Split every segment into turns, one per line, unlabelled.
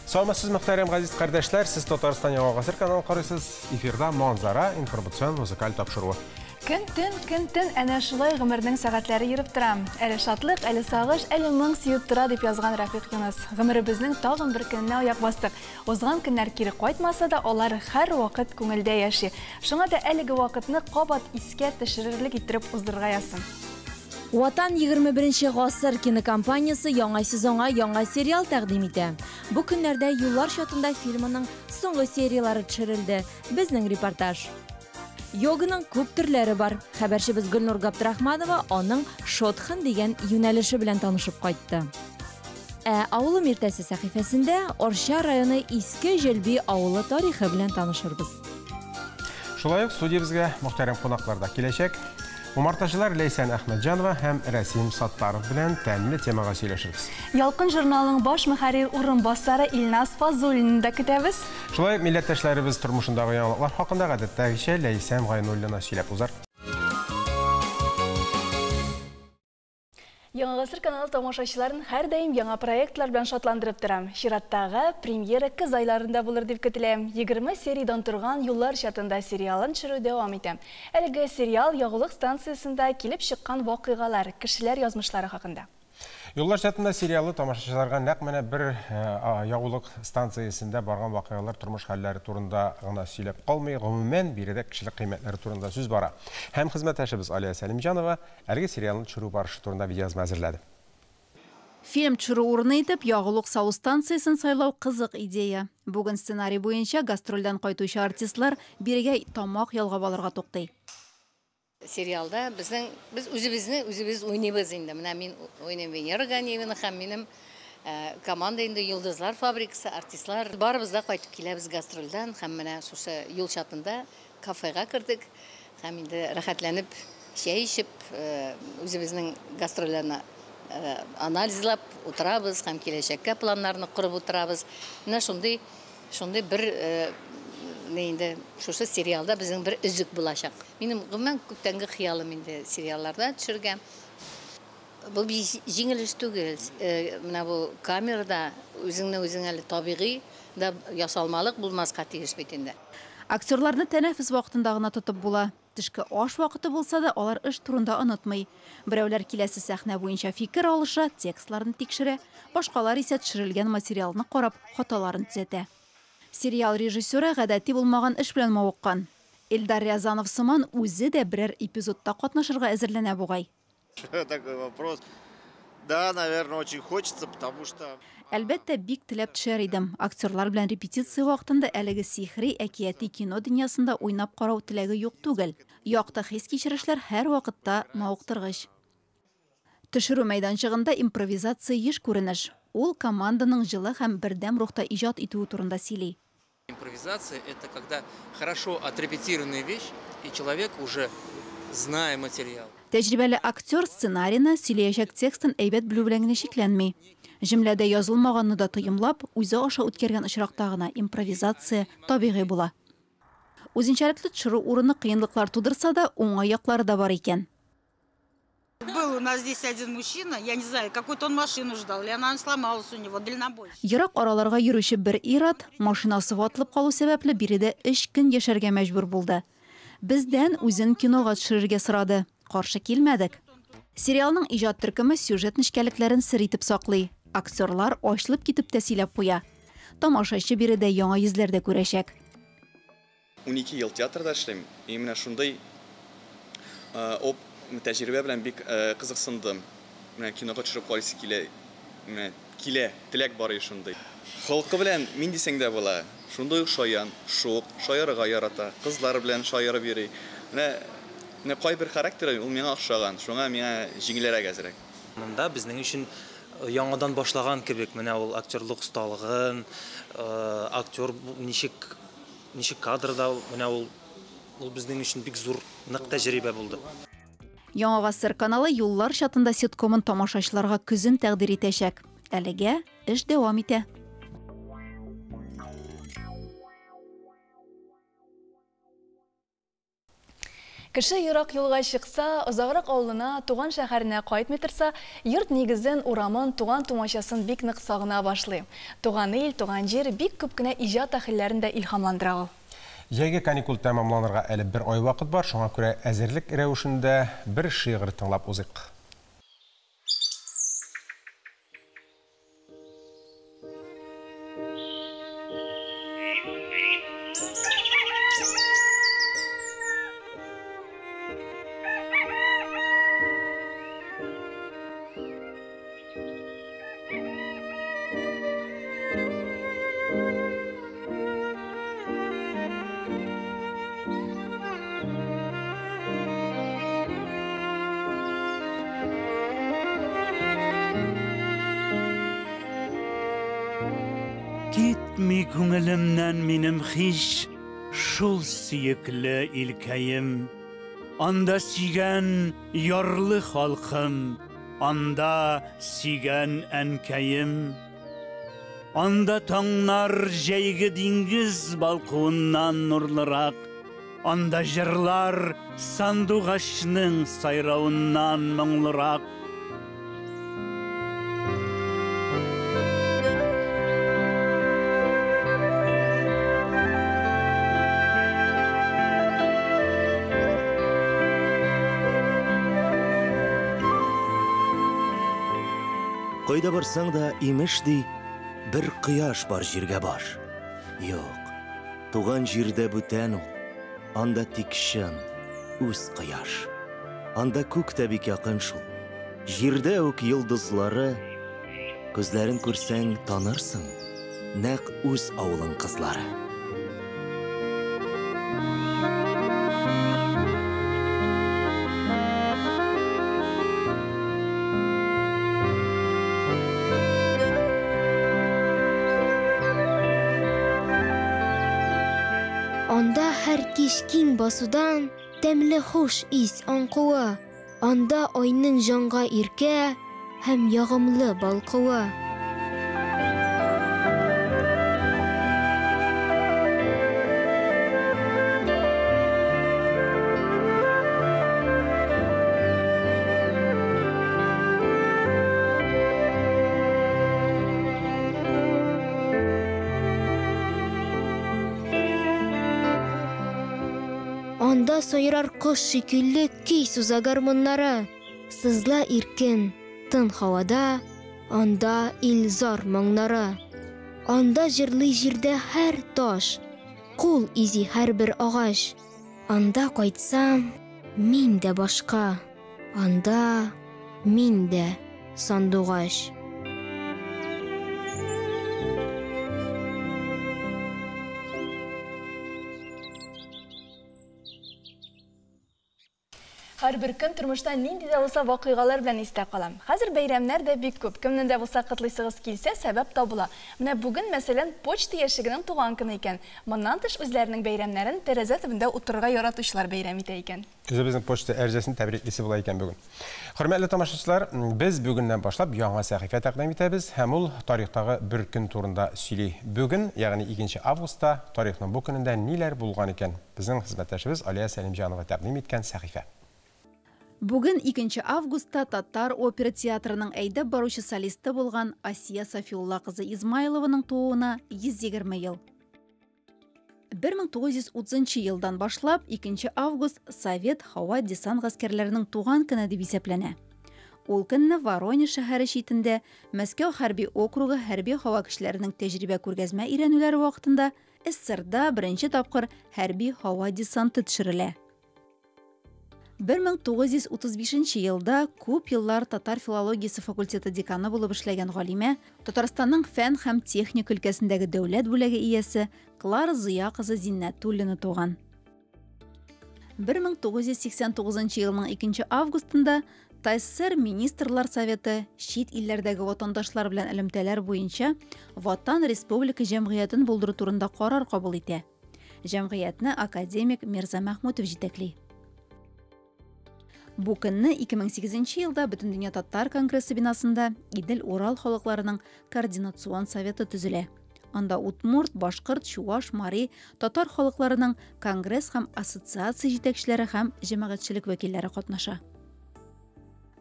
Саламатсыз мөхтәрәм газиз кардәшләр, сез Татарстан Яңа Гасыр каналын карыйсыз. Эфирда Манзара информацион музыкаль тапшыруы.
Көн-төн әнә шулай гомернең сәгатьләре йөреп тора. Әле шатлык, әле сагыш, әле моң сыеп тора дип язган Рафик Юнус. Гомеребезнең тагын бер көненә аяк бастык. Узган көннәр кире кайтмаса да, алар һәр вакыт күңелдә яши. Шуңа да әлеге вакытны кабат искә төшерерлек иттереп уздырырга язсын.
Ватан 21 гасыр кинокомпаниясы яңа сезонга яңа сериал тәкъдим итә. Бу көннәрдә Юллар чатында фильмының соңгы сериялары төшерелде. Безнең репортаж. Йоганың күп төрләре бар. Хәбәрчебез Гөлнур Габдрахманова аның Шотхан дигән юнәлеше белән танышып кайтты. Авылым иртәсе сәхифәсендә Орша районы Иске Җелби авылы тарихы белән танышырбыз.
Шулай ук студиябызга мөхтәрәм кунаклар да киләчәк. Умартачылар Лейсан Әхмәтҗанова һәм Рәсим Саттаров белән тәмле темага сөйләшербез.
Ялкын журналының баш мөхәррир урынбасары Илназ Фазуллинны да көтәбез.
Шулай ук милләттәшләребез тормышындагы яңалыклар хакында гадәттәгечә Лейсан Гайнуллина сөйләп узар.
Яңа Гасыр каналы тамашачыларын һәр даим яңа проектлар белән шатландырып торам. Чираттагы премьера көз айларында булыр дип көтелә. 20 сериядан торган Юллар чатында сериалын төшерү дәвам итә. Әлеге сериал Ягулык станциясында килеп чыккан вакыйгалар, кешеләр язмышлары хакында.
Юллар чатында сериалы тамашачыларга нәкъ менә бер Ягулык станциясендә барган вакыйгалар, тормыш хәлләре турында гына сөйләп калмый, гомумән биредә кешелек кыйммәтләре турында сүз бара. Һәм хезмәттәшебез Алия Сәлимҗанова әлеге сериалны төшерү барышы турында видеоязма әзерләде.
Фильм төшерү урыны итеп Ягулык сау станциясын сайлау кызык идея. Бүген сценарий буенча гастрольдән кайтучы артистлар бирегә тамак ялгап алырга туктый.
Сериалда biz үзебез уйнайбыз инде. Менә мин уйнайм Венера Ганиевна һәм минем команда инде Йолдызлар фабрикасы артистлар барыбыз да кайтып киләбез гастрольдән һәм менә шушы юл чатында кафега кирдек һәм инде рәхәтләнеп чәй ичеп үзебезнең гастрольләрне анализлап утырабыз һәм киләчәккә планнарны корып утырабыз. Менә шундый бер нейді, шушы сериалда біздің бір үзік булачак. Минем гомумән күптәнге хыялым инде сериалларда төшергән. Бу җиңел эш түгел. Менә бу камерада үзең әле табигый да ясалмалык булмаска тиеш бит инде.
Актерларны тәнәфес вакытында гына тотып була. Төшке аш вакыты булса да, алар эш турында онытмый. Берәүләр киләсе сәхнә буенча фикер алыша, текстларны тикшерә, башкалар исә төшерелгән материалны карап, хаталарын төзәтә. Сериал режиссеры гадәти булмаган эш белән мавыккан. Эльдар Рязанов сыман үзе дә берәр эпизодта катнашырга әзерләнә бугай.
Такой вопрос. Да, наверное, очень хочется, потому что...
Әлбәттә, бик теләп төшәр идем. Актерлар белән репетиция вакытында әлеге сихри әкияти кино дөньясында уйнап карау теләге юк түгел. Якты хис кичерешләр һәр вакытта мавыктыргыч. Төшерү мәйданчыгында импровизация еш күренеш. Ул команданың җылы һәм бердәм рухта иҗат итүе турында сөйли.
Импровизация – это когда хорошо отрепетированная вещь, и человек уже зная материал.
Тәҗрибәле актер сценарийны, сөйләячәк текстын әйбәт белү белән генә шикләнми. Җөмләдә язылмаганны да тоемлап, үзе аша үткәргән очракта гына импровизация табигый була. Үзенчәлекле төшерү урыны кыенлыклар тудырса да, уңай яклары да бар икән.
Был у нас здесь один мужчина, я не знаю, какую-то он машину ждал, или она сломалась у него, дальнобойщик.
Ерак араларга йөрүче бер ир-ат машинасы ватылып калу сәбәпле биредә 3 көн яшәргә мәҗбүр булды. Бездән үзен кинога төшерергә сорады. Каршы килмәдек. Сериалның иҗат төркеме сюжет нечкәлекләрен сер итеп саклый. Актерлар ачылып китеп тә сөйләп куя. Тамашачы биредә яңа йөзләрдә күрәчәк.
12 ел театрда эшлим. И менә шундый тәҗрибә белән бик кызыксындым. Менә кинога төшереп карыйсы килә, теләк бар шундый. Халкы белән мин дисәң дә була. Шундый шаян, шаярга ярата, кызлар белән шаярып йөри. Менә кайбер характер ул миңа охшаган, шуңа миңа җиңелрәк әзрәк.
Монда безнең өчен яңадан башлаган кебек, менә ул актерлык осталыгын, актер ничек кадрда, менә ул безнең өчен бик зур нык тәҗрибә булды.
Яңа Гасыр каналы Юллар чатында ситкомын тамашачыларга көзен тәкъдир итәчәк. Әлегә эш дәвам итә.
Кеше ерак юлга чыкса, озаграк авылына, туган шәһәренә кайтмый торса, йорт нигезен, урамын, туган тумачасын бик нык сагына башлый. Туган ил, туган җир бик күп кенә иҗат әһелләрен дә илһамландыра ул.
Яйгы каникул тәмамланырга әле бер ай вакыт бар, шуңа күрә әзерлек рәвешендә бер шигырь тыңлап узыйк.
Gitmi күңелемнән минем һич шул сөекле илкәем. Анда сөйгән ярлы халкым, анда сөйгән әнкәем. Анда таңнар җәйге диңгез балкуыннан нурлырак, анда җырлар сандугачның сайравыннан моңлырак.
Кайда барсаң да имеш ди, бер кояш бар җиргә баш. Юк, туган җирдә бүтән ул, анда тик шын, үз кояш. Анда күк тә бик якын шул. Җирдә үк йолдызлары, күзләрен күрсәң танырсың, нәкъ үз авылың кызлары.
Анда һәр кич киң басудан тәмле хуш ис аңкуы. Анда айның җанга иркә һәм ягымлы балкуы. Анда сайрар кош шикелле көй суза гармоннары. Сызла иркен тын һавада, анда илзар моңнары. Анда җырлый җирдә һәр таш, кул изи һәр бер агач. Анда кайтсам, мин дә башка, анда мин дә сандугач.
Һәр бер көн тормышта нинди дә булса вакыйгалар белән истә калам. Хәзер бәйрәмнәр дә бик күп. Кемнән дә булса котлыйсыгыз килсә, сәбәп табыла. Менә бүген мәсәлән почта яшигенең туган көне икән. Моннан тыш үзләренең бәйрәмнәрен тәрәзә төбендә утырырга яратучылар бәйрәм итә икән.
Үзебезнең почта әрҗәсен тәбриклисе була икән бүген. Хөрмәтле тамашачылар, без бүгеннән башлап яңа сәхифә тәкъдим итәбез һәм ул тарихтагы бер көн турында сөйли. Бүген, ягъни 2 августта, тарихның бу көнендә ниләр булган икән? Безнең хезмәттәшебез Алия Сәлимҗанова тәкъдим иткән сәхифә.
Бүген 2 августта Татар опера театрының әйдәп баручы солисты булган Асия Сафиулла кызы Измайлованың тууына 120 ел. 1930 елдан башлап 2 август Совет һава десант гаскәрләренең туган көне дип исәпләнә. Ул көнне Воронеж шәһәре читендә Мәскәү хәрби округы хәрби һава көчләренең тәҗрибә күргәзмә өйрәнүләре вакытында СССРда беренче тапкыр хәрби һава десанты төшерелә. 1935 елда күп еллар татар филологиясе факультеты деканы булып эшләгән галимә, Татарстанның фән һәм техник өлкәсендәге дәүләт бүләге иясе Клара Зыя кызы Зиннәтуллина туган. 1989 елның 2 августында ТССР Министрлар Советы чит илләрдәге ватандашлар белән элемтәләр буенча Ватан Республика җәмгыятен булдыру турында карар кабул итә. Җәмгыятьне академик Мирза Мәхмүтов җитәкли. Бу көнне 2008 елда Бөтендөнья татар конгрессы бинасында Идел-Урал халыкларының координацион советы төзелә. Анда Удмурт, Башкорт, Чуаш, Мари, татар халыкларының конгресс һәм ассоциация җитәкчеләре һәм җәмәгатьчелек вәкилләре катнаша.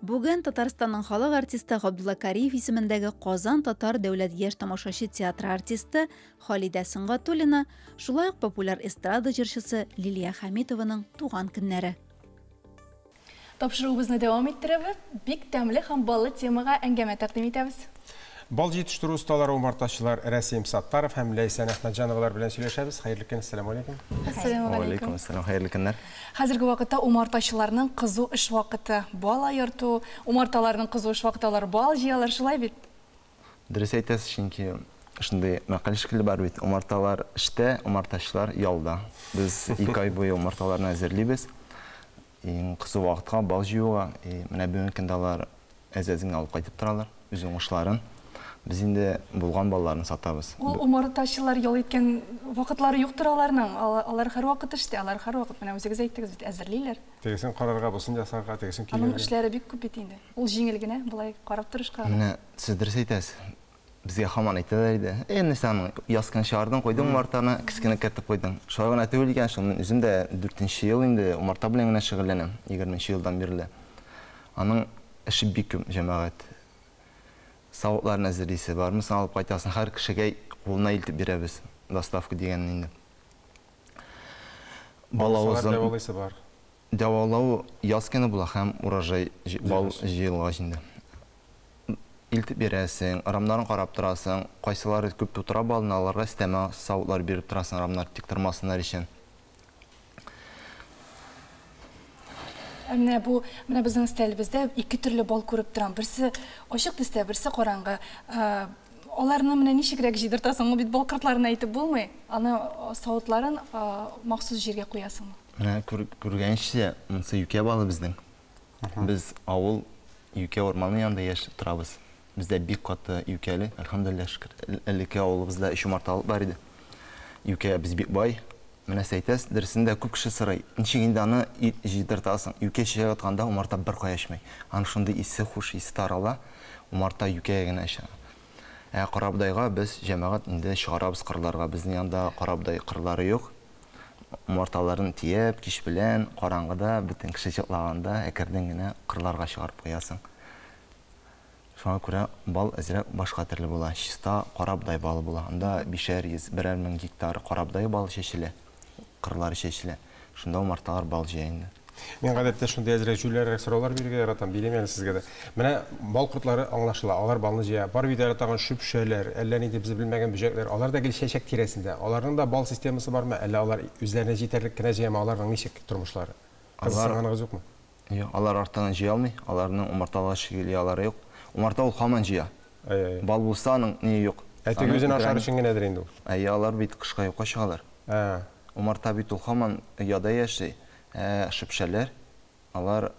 Бүген Татарстанның халык артисты Габдулла Кариев исемендәге Казан татар дәүләт яшь тамашачы театры артисты Халидә Сыңгатуллина, шулай ук популяр эстрада җырчысы Лилия Хәмитованың туган көннәре.
Тапшыруыбызны дәвам иттерәбез. Бик тәмле һәм баллы темага әңгәмә тәкъдим итәбез.
Бал җитештерү осталары умартачылар Рәсим Саттаров һәм Ләйсән Әхмәтҗановалар белән сөйләшәбез. Хәерле көн, ассаламу алейкум.
Ассаламу алейкум.
Хәерле көннәр.
Хәзерге вакытта умартачыларның кызу эш вакыты, бал аерту, умарталарның кызу эш вакытлары бал җыялар, шулай бит?
Дөрес әйтәсез, чөнки шундый мәкаль шикелле бар бит. Умарталар эштә, умартачылар ялда. Без 2 ай буе умарталарны әзерлибез. Иң кызу вакытка бал җыюга, менә бүген көндә алар әзәзен алып кайтып торалар, үз уңышларын. Biz инде булган балларны сатабыз.
Ул умартачылар ял иткән вакытлары юктыр аларның. Алар һәр вакыт эштә, алар һәр вакыт менә үзегез әйттегез бит, әзерлиләр.
Тегесен карарга, бусын ясарга, тегесен
Аның
килергә.
эшләре бик күп бит инде. Ул җиңел генә, булай карап торышка.
Менә сез дөрес әйтәсез. Безгә һаман әйтәләр иде. Энде сән яскан шаһардан койдың умартаны, кискене кертеп койдың. Шуңа гына түгел икән, шуның үзем дә 4нче ел инде умарта белән генә шөгыльләнәм, 20нче елдан бирле. Аның эше бик күп, җәмәгать. Савытларны әзерлисе бар, мисал алып кайтасың, һәр кешегә кулына илтеп бирәбез. Доставка дигәнне инде.
Балавызын бар.
Дәвалау яз көне була һәм урожай бал җыелгач инде. Илтеп бирәсең, арамнарын карап торасың, кайсылары күп тутыра балны, аларга истәмә савытлар биреп торасың, арамнар тик тормасыннар өчен.
Менә безнең стилебездә 2 төрле бал күреп торам. Берсе ачык төстә, берсе караңгы. Аларны менә ничегрәк җидертасың, бит бал картларын әйтеп булмый. Аны савытларын махсус җиргә куясың.
Менә күргәнчә, монсы юкә балы безнең. Без авыл юкә орманы янында яшәп торабыз. Бездә бик каты юкәле, әлхәмдүлилләh шөкер. Элекке авылыбызда 3 умарталык бар иде. Юкә без бик бай. Менә әйтәс, дөресендә күп кеше сорый. Ничек инде аны җидертасың? Юкә чыга атканда умарта бер каяшмый. Аны шундый исе хуш, исе тарала, умарта юкә генә эчә. Карабдайга без җәмәгать инде чыгарабыз кырларга. Безнең янда карабдай кырлары юк. Умарталарын тиеп, кич белән караңгыда бөтен кеше чыклаганда әкердән генә кырларга чыгарып куясың. Шуңа күрә бал әзрәк башка төрле була. Чиста карабдай балы була. Анда 500-1000 гектар карабдай бал чәчелә. Кырлары чәчелә. Шунда умарталар бал җыя инде.
Мен гадәттә шундый әзрәк җүләррәк сораулар бирергә яратам, билем әле сезгә дә. Менә бал кортлары аңлашыла, алар балны җыя. Бар бит яратаган шүпшәләр, әллә нинди без белмәгән бөҗәкләр, алар да гел чәчәк тирәсендә. Аларның да бал системасы бармы? Әллә алар үзләренә җитәрлек кенә җыямы, аларның ничек тормышлары? Кызсынганыгыз юкмы?
Юк, алар артыннан җыя алмый, аларның умарталар шигелиялары юк. Умарта ул һаман җыя. Бал булса аның ни юк.
Әйтек үзен ашар өчен генәдер инде ул.
Алар бит кышка юкка чыгалар. Умарта бит ул һаман яда яши. Шүпшәләр, алар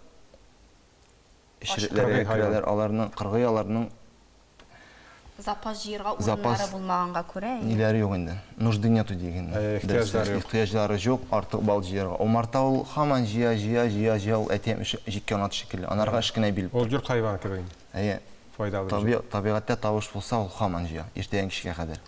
ишерекләргә керәләр, аларның кыргыяларның
запас җыярга урыннары булмаганга күрә.
Ниләре юк инде. Нужды нету дигән. Ихтыяҗлары юк, артык бал җыярга. Умарта ул һаман җыя, ул әтәм җиккән ат шикелле. Анарга эш кенә билеп.
Ул йорт хайваны кебек инде. Файдалы.
Табигатьтә тавыш булса, ул һаман җыя, иртәгән кичкә кадәр.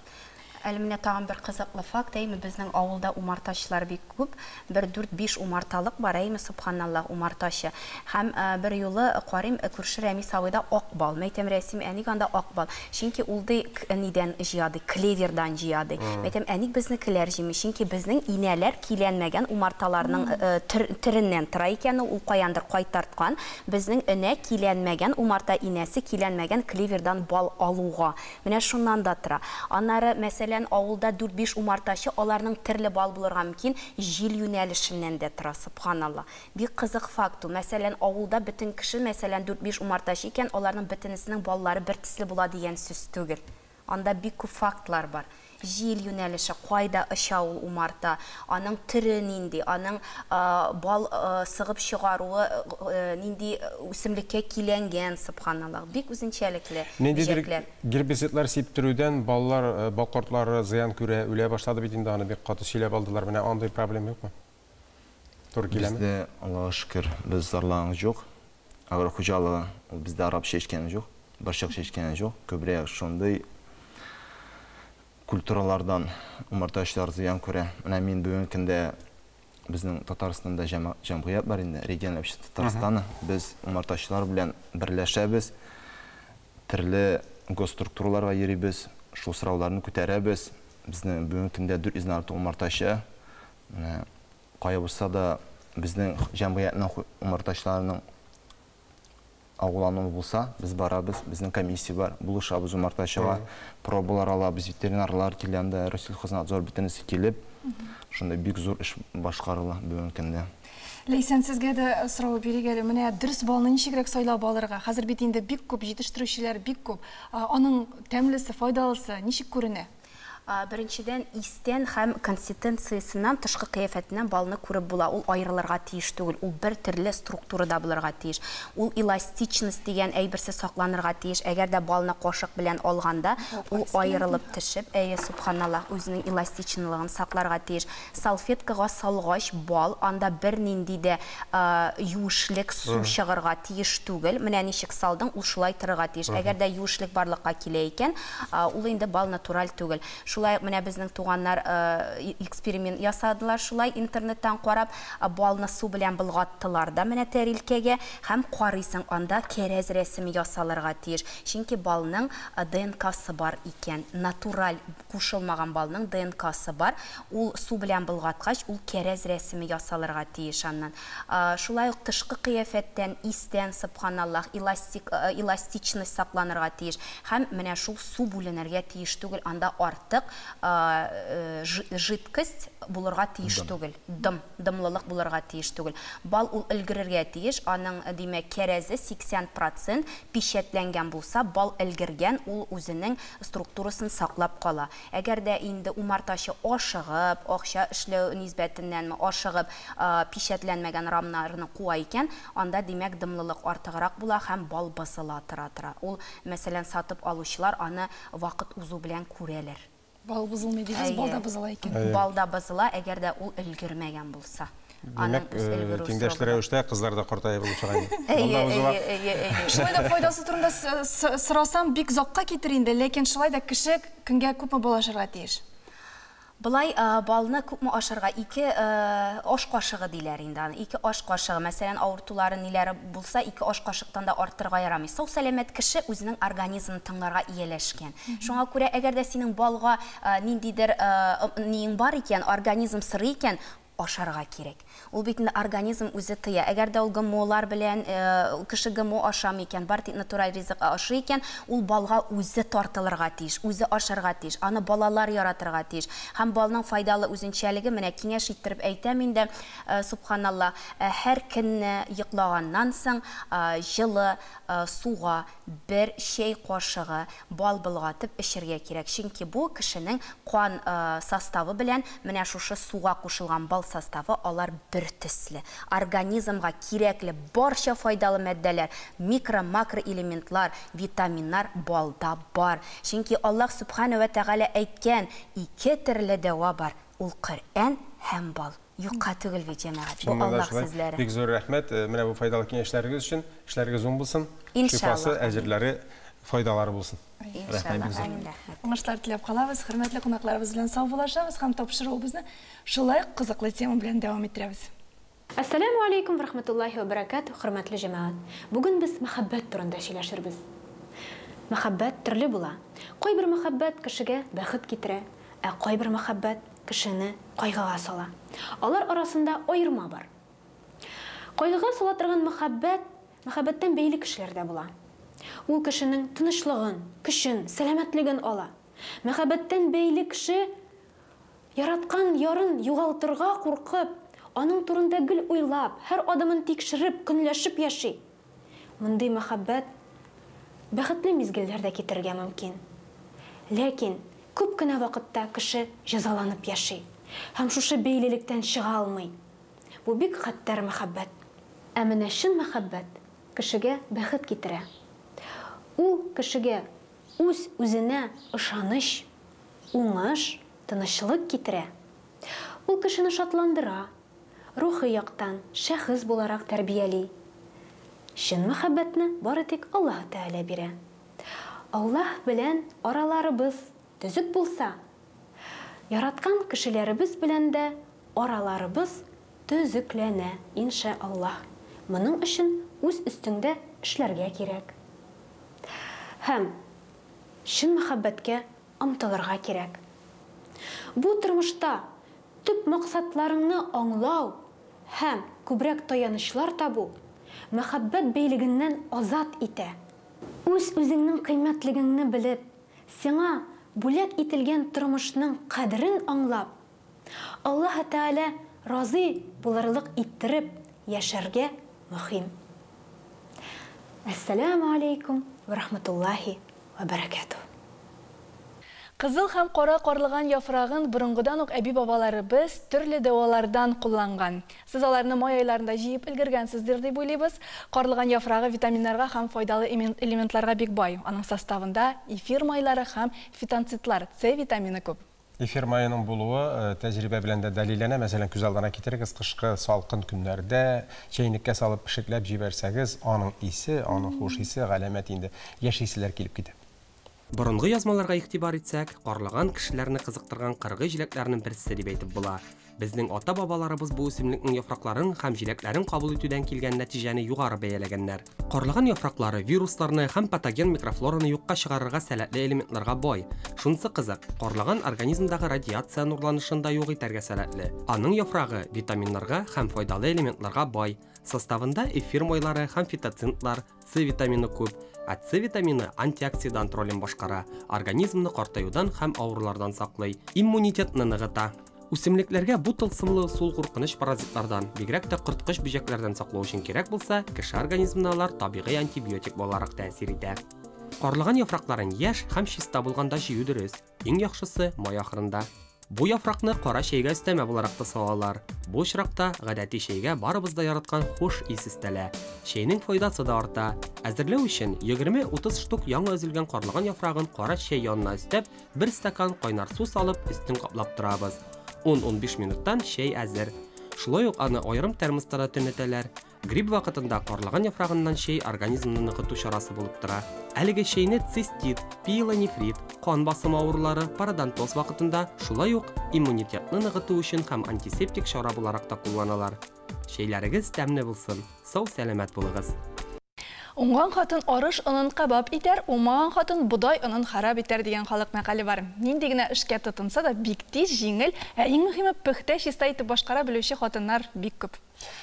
Әле менә тагын бер кызыклы факт, безнең авылда умартачылар бик күп. 4-5 умарталык бар, субханаллах, умартачы. Һәм бер юлы карыйм күрше Рәмис абыйда ак бал. Мәйтәм Рәсим әник анда ак бал. Чөнки ул нидән җыяды, клевердан җыяды. Мәйтәм әник безнекеләр җыймый, чөнки безнең инәләр киләнмәгән умарталарның төреннән тора икән, ул каяндыр кайтарткан. Безнең энә киләнмәгән умарта инәсе киләнмәгән клевердан бал алуга. Менә шуннан да тора. Аннары авылда 4-5 умартачы, аларның төрле бал булырга мөмкин, җил юнәлешеннән дә тора, субханалла. Бик кызык факт. Мәсәлән, авылда бөтен кеше, мәсәлән, 4-5 умартачы икән, аларның бөтенесенең баллары бер төсле була дигән сүз түгел. Анда бик күп фактлар бар. Җил юнәлеше, кайда оча ул умарта, аның төре нинди, аның бал сыгып чыгаруы нинди үсемлеккә киләнгән, субханаллах. Бик үзенчәлекле җәкләр.
Гербицидлар сиптерүдән баллар, бал кортлары зыян күрә, үлә башлады бит инде, аны бик каты сөйләп алдылар. Менә андай проблема юкмы? Туры киләме?
Бездә, Аллаһка шөкер, без зарланган юк. Агро хуҗалыгы бездә арап чәчкән юк, башак чәчкән юк. Күбрәк шундый культуралардан умартачлар зыян күрә. Менә мин бүген көндә безнең Татарстанда җәмгыять бар инде, регион общество Татарстаны. Без умартачлар белән берләшәбез, төрле госструктураларга йөрибез, шул сорауларны күтәрәбез. Безнең бүген көндә 400 артык умартачы. Менә кая булса да безнең җәмгыятьнең умартачларының ауылануы булса, біз барабыз, біздің комиссия бар, булышабыз умартачыга, пробалар алабыз, ветеринарлар килгәндә, Россельхознадзор битенесе килеп, шундай бик зур эш башкарыла бүген көндә.
Лейсан, сезгә дә сорау бирик әле. Менә дөрес балны ничегрәк сайлап алырга? Хәзер бит инде бик күп җитештерүчеләр, бик күп. Аның тәмлесе, файдалысы ничек күренә?
Беренчедән, истән һәм консистенциясеннән, тышкы кыяфәтеннән балны күреп була. Ул аерылырга тиеш түгел. Ул бер төрле структурада булырга тиеш. Ул эластичность дигән әйберсе сакланырга тиеш. Әгәр дә балны кашык белән алганда, ул аерылып төшеп, субханаллах, үзенең эластичнлыгын сакларга тиеш. Салфеткага салгач бал, анда бер нинди дә юешлек су чыгарга тиеш түгел. Менә ничек салдың, ул шулай торырга тиеш. Әгәр дә юешлек барлыкка килә икән, ул инде бал натураль түгел. Шулай менә безнең туганнар эксперимент ясадылар, шулай интернеттан карап, балны су белән болгаттылар да менә тәрилкәгә, һәм карыйсың, анда кәрәз рәсеме ясалырга тиеш. Чөнки балның ДНК-сы бар икән, натураль кушылмаган балның ДНК-сы бар. Ул су белән булгаткач, ул кәрәз рәсеме ясалырга тиеш аннан. Шулай ук тышкы кыяфәттән, истән, субханаллах, эластичность сакланырга тиеш. Һәм менә шул су бүленергә тиеш түгел, анда артык жидкость булырга тиеш түгел, дымлылык булырга тиеш түгел. Бал ул өлгерергә тиеш, аның димәк кәрәзе 80% пишәтләнгән булса, бал өлгергән, ул үзенең структурасын саклап кала. Әгәр дә инде умартачы ашыгып, акча эшләү нисбәтеннән ашыгып, пишәтләнмәгән рамнарны куа икән, анда димәк дымлылык артыграк була һәм бал бысыла тора. Ул мәсәлән сатып алучылар аны вакыт узу белән күрәләр.
Бал бузылмый дигез, балда бузыла икән.
Балда бузыла, әгәр дә ул өлгермәгән булса.
Демәк, тиңдәшләр рәвештә кызлар да картаеп булышкан.
Шулай да файдасы турында сорасам, бик закка китер инде, ләкин шулай да кеше көнгә күпме балашырга тиеш?
Былай балны күпме ашарга? 2 аш кашыгы диләр инде. 2 аш кашыгы, мәсәлән, авыртулары ниләре булса, 2 аш кашыктан да артырга ярамый. Сау сәламәт кеше үзенең организмын тыңларга ияләшкән. Шуңа күрә, әгәр дә синең балга ниндидер ниң бар икән, организм сырый икән, ашарга кирәк. Ул бит организм үзе тыя. Әгәр дә ул ГМОлар белән кеше ГМО ашамый икән, бар тик натураль ризык ашый икән, ул балга үзе тартылырга тиеш, үзе ашарга тиеш, аны балалар яратырга тиеш. Һәм балның файдалы үзенчәлеге, менә киңәш иттереп әйтәм инде, субханалла, һәр көнне йоклаганнан соң җылы суга бер чәй кашыгы бал болгатып эчәргә кирәк. Чөнки бу кешенең кан составы белән менә шушы суга кушылган бал составы алар бер төсле. Организмга кирәкле барча файдалы мәддәләр, микро-макро элементлар, витаминнар балда бар. Чөнки Аллаһ субхана ва тәгалә әйткән, 2 төрле дәва бар. Ул Коръән һәм бал. Юкка түгел бит җәмәгать. Бу Аллаһ сүзләре.
Бик зур рәхмәт. Менә бу файдалы киңәшләрегез өчен, эшләрегез уң булсын. Шифасы, әҗерләре, файдалары булсын.
Иншаллах.
Уңышлар теләп калабыз. Хөрмәтле кунакларыбыз белән сау булашабыз һәм тапшыруыбызны шулай кызыклы тема белән дәвам иттерәбез.
Ассаламу алейкум ва рахматуллахи ва баракатух, хөрмәтле җәмәгать. Бүген без мәхәббәт турында сөйләшербез. Мәхәббәт төрле була. Кайбер мәхәббәт кешегә бәхет китерә, ә кайбер мәхәббәт кешене кайгыга сала. Алар арасында аерма бар. Кайгыга сала торган мәхәббәттән бәйле кешеләрдә була. Ул кешенең тынычлыгын, көчен, сәламәтлеген ала. Мәхәббәттән бәйле кеше яраткан ярын югалтырга куркып, аның турында гел уйлап, һәр адымын тикшереп, көнләшеп яши. Мондый мәхәббәт бәхетле мизгелләрдә китергә мөмкин. Ләкин күп кенә вакытта кеше җәзаланып яши һәм шушы бәйлелектән чыга алмый. Бу бик хәттәр мәхәббәт. Ә менә шин мәхәббәт кешегә бәхет китерә. Ул кешегә үзенә ышаныч, уңыш, тынычлык китерә. Ул кешене шатландыра, рухи яктан шәхес буларак тәрбияли. Шин мәхәббәтне бары тик Аллаһ Тәгалә бирә. Аллаһ белән араларыбыз төзек булса, Яраткан кешеләребез белән дә араларыбыз төзекләнә, иншаллах. Моның өчен үз өстеңдә эшләргә кирәк. Һәм шын мәхәббәткә омтылырга кирәк. Бу тормышта төп максатларыңны аңлау һәм күбрәк таянычлар табу мәхәббәт бәйлегеннән азат итә. Үз үзеңнең кыйммәтлегеңне белеп, сиңа бүләк ителгән тормышның кадерен аңлап, Аллаһ Тәгалә разый булырлык иттереп яшәргә мөһим. Ассаламу алейкум ва рахматуллахи ва баракатух.
Кызыл һәм кара карлыган яфрагын борынгыдан ук әби-бабаларыбыз төрле дәвалардан кулланган. Сез аларны май айларында җыеп өлгергәнсездер дип уйлыйбыз. Карлыган яфрагы витаминнарга һәм файдалы элементларга бик бай. Аның составында эфир майлары һәм фитонцидлар, С витамины күп.
Эфир майының булуы тәҗрибә белән дә дәлилләнә. Мәсәлән, күз алдына китерегез, кышкы салкын көннәрдә чәйнеккә салып пешекләп җибәрсәгез, аның исе, аның хуш исе галәмәт инде. Яшь исләр килеп китә.
Борынгы язмаларга игътибар итсәк, карлыган кешеләрне кызыктырган кыргы җиләкләрнең берсе дип әйтеп була. Безнең ата-бабаларыбыз бу үсемлекнең яфракларын һәм җиләкләрен кабул итүдән килгән нәтиҗәне югары бәяләгәннәр. Карлыган яфраклары вирусларны һәм патоген микрофлораны юкка чыгарырга сәләтле элементларга бай. Шунысы кызык, карлыган организмдагы радиация нурланышын да юк итәргә сәләтле. Аның яфрагы витаминнарга һәм файдалы элементларга бай. Составында эфир майлары һәм фитоцинтлар, С витамины күп. С витамины антиоксидант ролен башкара, организмны картаюдан һәм авырулардан саклый, иммунитетны ныгыта. Үсемлекләргә бу тылсымлы сул куркыныч паразитлардан, бигрәк тә кырткыч бөҗәкләрдән саклау өчен кирәк булса, кеше организмына алар табигый антибиотик буларак тәэсир итә. Карлыган яфракларын яшь һәм чиста булганда җыю дөрес. Иң яхшысы май ахырында. Бу яфракны кара чәйгә өстәмә буларак та салалар. Бу очракта гадәти чәйгә барыбыз да яраткан хуш ис өстәлә. Чәйнең файдасы да арта. Әзерләү өчен 20-30 штук яңа өзелгән карлыган яфрагын кара чәй янына өстәп, 1 стакан кайнар су салып, өстен каплап торабыз. 10-15 минуттан чәй әзер. Шулай ук аны аерым термостарда төнәтәләр. Грипп вакытында карлыган яфрагыннан чәй организмны ныгыту чарасы булып тора. Әлеге чәйне цистит, пиелонефрит, кан басымы авырулары, пародонтоз вакытында, шулай ук иммунитетны ныгыту өчен һәм антисептик чара буларак та кулланалар. Чәйләрегез тәмле булсын. Сау сәламәт булыгыз.
Уңган хатын арыш онын кабап итәр, умаган хатын будай онын харап итәр дигән халык мәкале бар. Нинди генә эшкә тотынса да бик тиз, җиңел, иң мөһиме пөхтә чиста итеп башкара белүче хатыннар бик күп.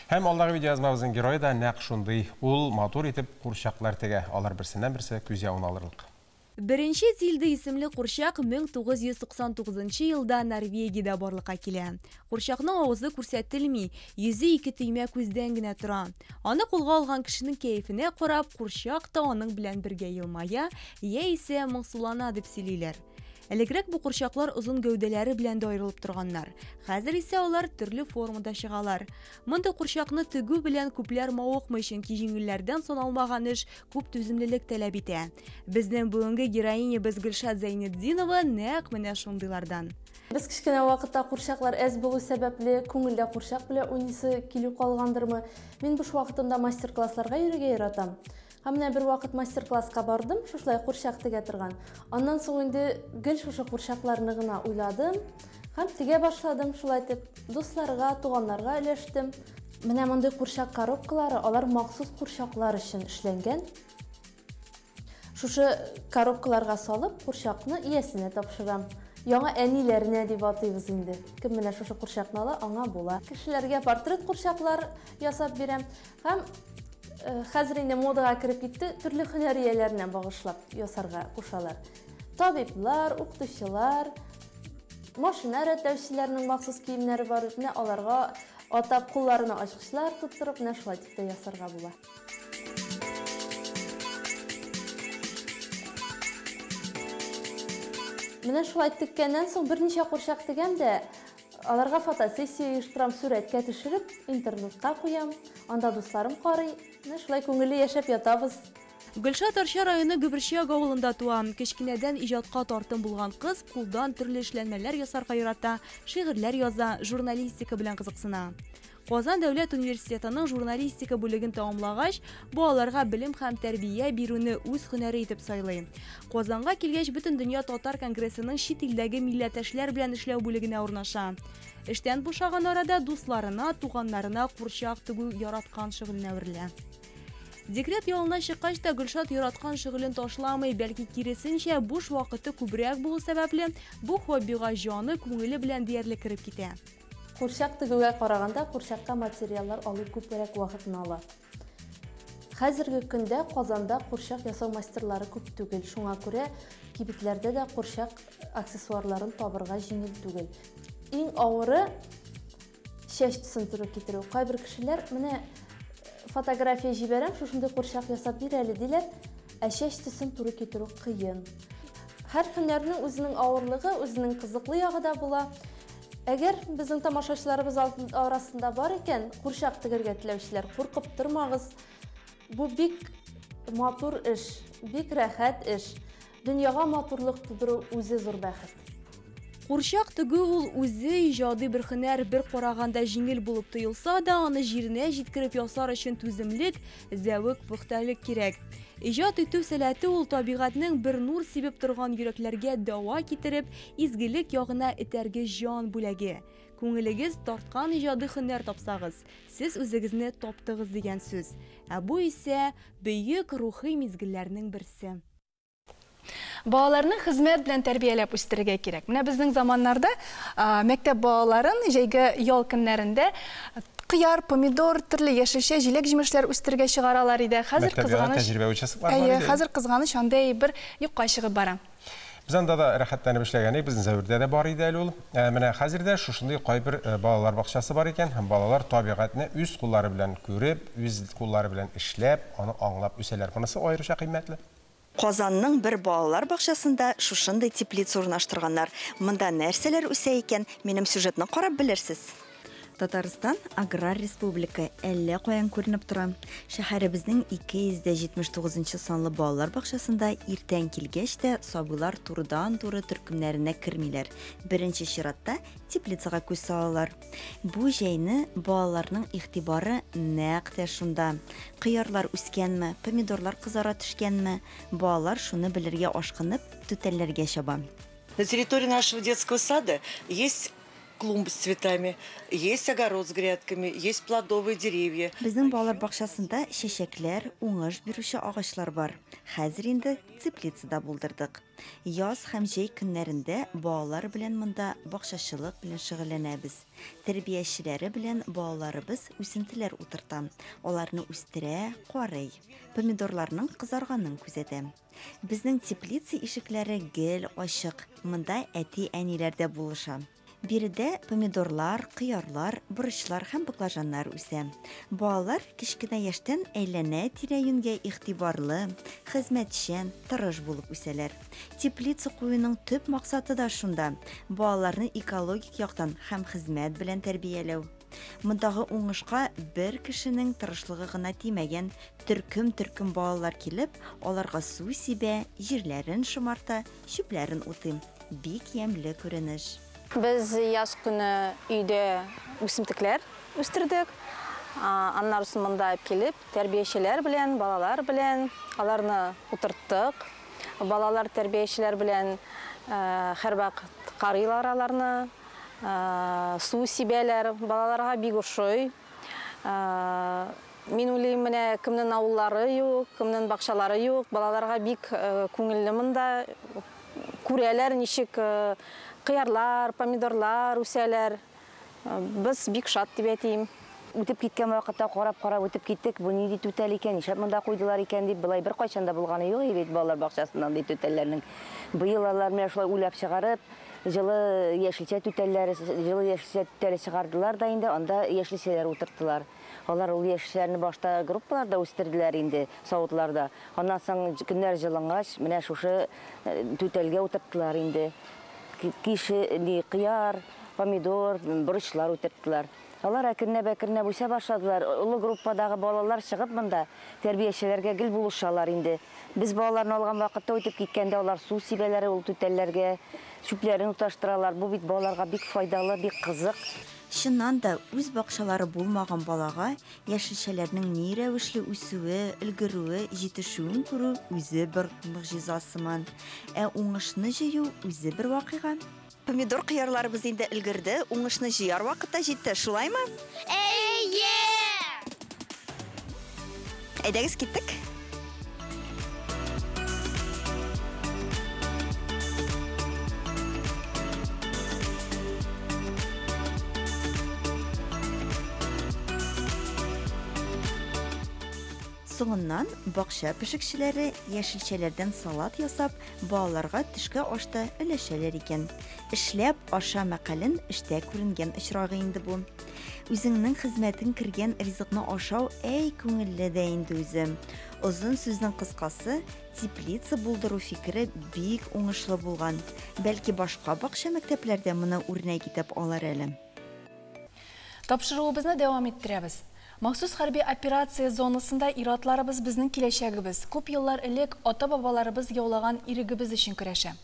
Һәм алдагы видеоязмабызның герое да нәкъ шундый. Ул матур итеп курчаклар тегә. Алар берсеннән-берсе күз явын алырлык.
Беренче Зилда исемле курчак 1999 елда Норвегиядә барлыкка килә. Курчакның авызы күрсәтелми, йөзе ике төймә күздән генә тора. Аны кулга алган кешенең кәефенә карап, курчак та аның белән бергә елмая, яисә моңсулана дип сөйлиләр. Элегрәк бу курчаклар озын гәүдәләре белән дә аерылып торганнар. Хәзер исә алар төрле формада чыгалар. Монда курчакны тегү белән күпләр мавыкмый, чөнки җиңелләрдән саналмаган эш күп түземлелек таләп итә. Безнең бүгенге героинябыз Гөлшат Зәйнетдинова нәкъ менә шундыйлардан.
Без кичкенә вакытта курчаклар әз булу сәбәпле күңелдә курчак белән уйныйсы килү калгандырмы? Мин буш вакытымда мастер-классларга йөрергә яратам. Менә бер вакыт мастер-класска бардым, шулай курчак тегә торган. Аннан соң инде гел шушы курчакларны гына уйладым һәм тегә башладым. Шулай итеп, дусларга, туганнарга өләштем. Менә мондый курчак коробкалары, алар махсус курчаклар өчен эшләнгән. Шушы коробкаларга салып, курчакны иясенә тапшырам. Яңа әниләренә дип атыйбыз инде. Кем менә шушы курчакны ала, аңа була. Кешеләргә портрет курчаклар ясап бирәм һәм хәзер инде модага кирип китте, төрле һөнәрияләренә багышлап ясарга кушалар. Табиблар, укытучылар, машина рәтләүчеләрнең махсус киемнәре бар, менә аларга атап кулларына ачкычлар туттырып, менә шулай итеп ясарга була. Менә шулай теккәннән соң берничә курчак тегәм дә, аларга фотосессия оештырам, сүрәткә төшереп, интернетка куям. Анда дусларым карый, менә шулай күңелле яшәп ятабыз.
Гөлшат Арча районы Гөберчәк авылында туа. Кечкенәдән иҗатка тартым булган кыз кулдан төрле эшләнмәләр ясарга ярата, шигырьләр яза, журналистика белән кызыксына.
Казан дәүләт университетының журналистика бүлеген тәмамлагач, балаларга белем һәм тәрбия бирүне үз һөнәре итеп сайлый. Казанга килгәч, бөтен дөнья татар конгрессының чит илдәге милләттәшләр белән эшләү бүлегенә урнаша. Эштән бушаган арада дусларына, туганнарына курчак тегү яраткан шөгыльне әверелә. Декрет ялына чыккач та Гөлшат яраткан шөгылен ташламый, бәлки киресенчә буш вакыты күбрәк булу сәбәпле бу хоббига җаны күңеле белән диярлек кереп китә.
Курчак тегүгә караганда курчакка материаллар алу күбрәк вакытны ала. Хәзерге көндә Казанда курчак ясау мастерлары күп түгел. Шуңа күрә кибетләрдә дә курчак аксессуарларын табырга җиңел түгел. Иң авыры чәч төсен туры китерү. Кайбер кешеләр менә фотография җибәрәм, шушында курчак ясап бир әле диләр, ә чәч төсен туры китерү кыен. Һәр һөнәрнең үзенең авырлыгы, үзенең кызыклы ягы да була. Әгәр безнең тамашачыларыбыз арасында бар икән, курчак тегергә теләүчеләр, куркып тормагыз. Бу бик матур эш, бик рәхәт эш. Дөньяга матурлык тудыру үзе зур бәхет.
Курчак тегү ул үзе иҗади бер һөнәр, бер караганда җиңел булып тоелса да, аны җиренә җиткереп ясар өчен түземлек, зәвык, пөхтәлек кирәк. Иҗат итү сәләте ул табигатьнең бер нур сибеп торган йөрәкләргә дава китереп, изгелек ягына этәрге җан бүләге. Күңелегез тарткан иҗади һөнәр тапсагыз, сез үзегезне таптыгыз дигән сүз. Ә бу исә бөек рухи мизгелләрнең берсе.
Балаларны хезмәт белән тәрбияләп үстерергә кирәк. Менә безнең заманнарда мәктәп балаларын җәйге ял көннәрендә кыяр, помидор, төрле яшелчә, җиләк җимешләр үстергә чыгаралар иде. Хәзер кызганыч андай бер юкка чыгып бара.
Без анда да рәхәтләнеп эшләгәнек, безнең зәвирдә дә бар иде әле ул. Менә хәзердә шушындый кайбер балалар бакчасы бар икән, һәм балалар табигатьне үз куллары белән күреп, үз куллары белән эшләп, аны аңлап үсәләр. Монысы аеруча кыйммәтле.
Казанның бер балалар бакчасында шушындай теплица урнаштырганнар. Монда нәрсәләр үсә икән, минем сюжетны карап белерсез. Татарстан аграр республика әллә каян күренеп тора. Шәһәребезнең 279 санлы балалар бакчасында иртән килгәч тә сабыйлар турыдан-туры төркемнәренә кермиләр. Беренче чиратта теплицага күз салалар. Бу җәйне балаларның игътибары нәкъ тә шунда. Кыярлар үскәнме, помидорлар кызара төшкәнме, балалар шуны белергә ашкынып түтәлләргә чаба.
На территории нашего детского сада есть клумбы с цветами, есть огород с грядками, есть плодовые деревья.
Безнең балалар бакчасында чәчәкләр, уңыш бирүче агачлар бар. Хәзер инде теплицада булдырдык. Яз һәм җәй көннәрендә балалар белән монда бакчачылык белән шөгыльләнәбез. Тәрбиячеләре белән балаларыбыз үсентеләр утырта. Аларны үстерә, карый. Помидорларның кызарганын күзәтә. Безнең теплица ишекләре гел ачык. Монда әти-әниләр дә булыша. Биредә помидорлар, кыярлар, бурычлар һәм баклажаннар үсә. Балалар кичкенә яшьтән әйләнә тирә-юньгә игътибарлы, хезмәтчән, тырыш булып үсәләр. Теплица куюның төп максаты да шунда: балаларны экологик яктан һәм хезмәт белән тәрбияләү. Мондагы уңышка бер кешенең тырышлыгы гына тимәгән, төркем балалар килеп, аларга су сибә, җирләрен шомарта, чүпләрен утый. Бик ямьле күренеш.
Biz yaz günü үйдә үсемтекләр үстердек. Аннан соң монда килеп, тәрбиячеләр белән, балалар белән аларны утырттык. Балалар тәрбиячеләр белән һәрвакыт карыйлар аларны, су сибәләр, балаларга бик ошый. Мин уйлыйм, менә кемнең авыллары юк, кемнең бакчалары юк, балаларга бик күңелле монда. Күрәләр ничек кыярлар, помидорлар үсәләр. Без бик шат дип әйтим.
Үтеп киткән вакытта карап үтеп киттек. Бу ни дип түтәл икән, нишләп монда куйдылар икән дип, былай бер кайчан да булганы юк бит балалар бакчасыннан ди түтәлләрнең. Быел алар менә шулай уйлап чыгарып, җылы яшелчә түтәлләре чыгардылар да инде, анда яшелчәләр утырттылар. Алар ул яшелчәләрне башта группаларда үстерделәр инде, савытларда. Аннан соң көннәр җылынгач, менә шушы түтәлгә утырттылар инде. Кишели, кыяр, помидор, бурычлар үтерттеләр. Алар әкренләп үсә башладылар. Улы группадагы балалар чыгып монда тәрбиячеләргә гел булышалар инде. Без балаларны алган вакытта үтеп киткәндә алар су сибәләре ул түтәлләргә, чүпләрен уташтыралар. Бу бит балаларга бик файдалы, бик кызык.
Чыннан да үз бакчалары булмаган балага яшелчәләрнең ни рәвешле үсүе, өлгерүе, җитешүен күрү үзе бер мөгъҗиза сыман. Уңышны җыю үзе бер вакыйга. Помидор кыярларыбыз инде өлгерде, уңышны җыяр вакытта җитте, шулаймы?
Әйе!
Әйдәгез киттек. Соңыннан бакча пешекчеләре яшелчәләрдән салат ясап, балаларга төшкә ашта өләшәләр икән. Эшләп аша мәкален эштә күренгән очрагы инде бу. Үзеңнең хезмәтең кергән ризыкны ашау күңелле дә инде үзе. Озын сүзнең кыскасы, теплица булдыру фикере бик уңышлы булган. Бәлки башка бакча мәктәпләрдә моны үрнәк итеп алар әле.
Тапшыруыбызны дәвам иттерәбез. Махсус хәрби операция зонасында иратларыбыз безнең киләчәгебез. Күп еллар элек ата-бабаларыбыз яулаган ирегебез өчен көрәшә.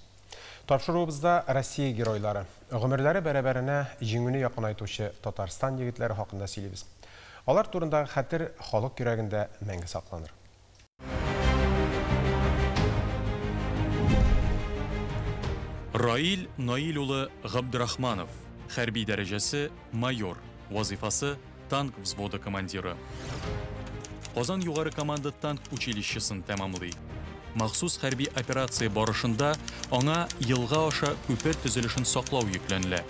Тапшыруыбызда Россия геройлары. Гомерләре бәрабәренә җиңүне якынайтучы Татарстан егетләре хакында сөйлибез. Алар турындагы хәтер халык йөрәгендә мәңге сакланыр.
Раил Наил улы Габдрахманов. Хәрби дәрәҗәсе майор. Вазифасы танк взвода командиры. Казан югары команда танк училищесын тәмамлый. Махсус хәрби операция барышында аңа елга аша күпер төзелешен саклау йөкләнелә.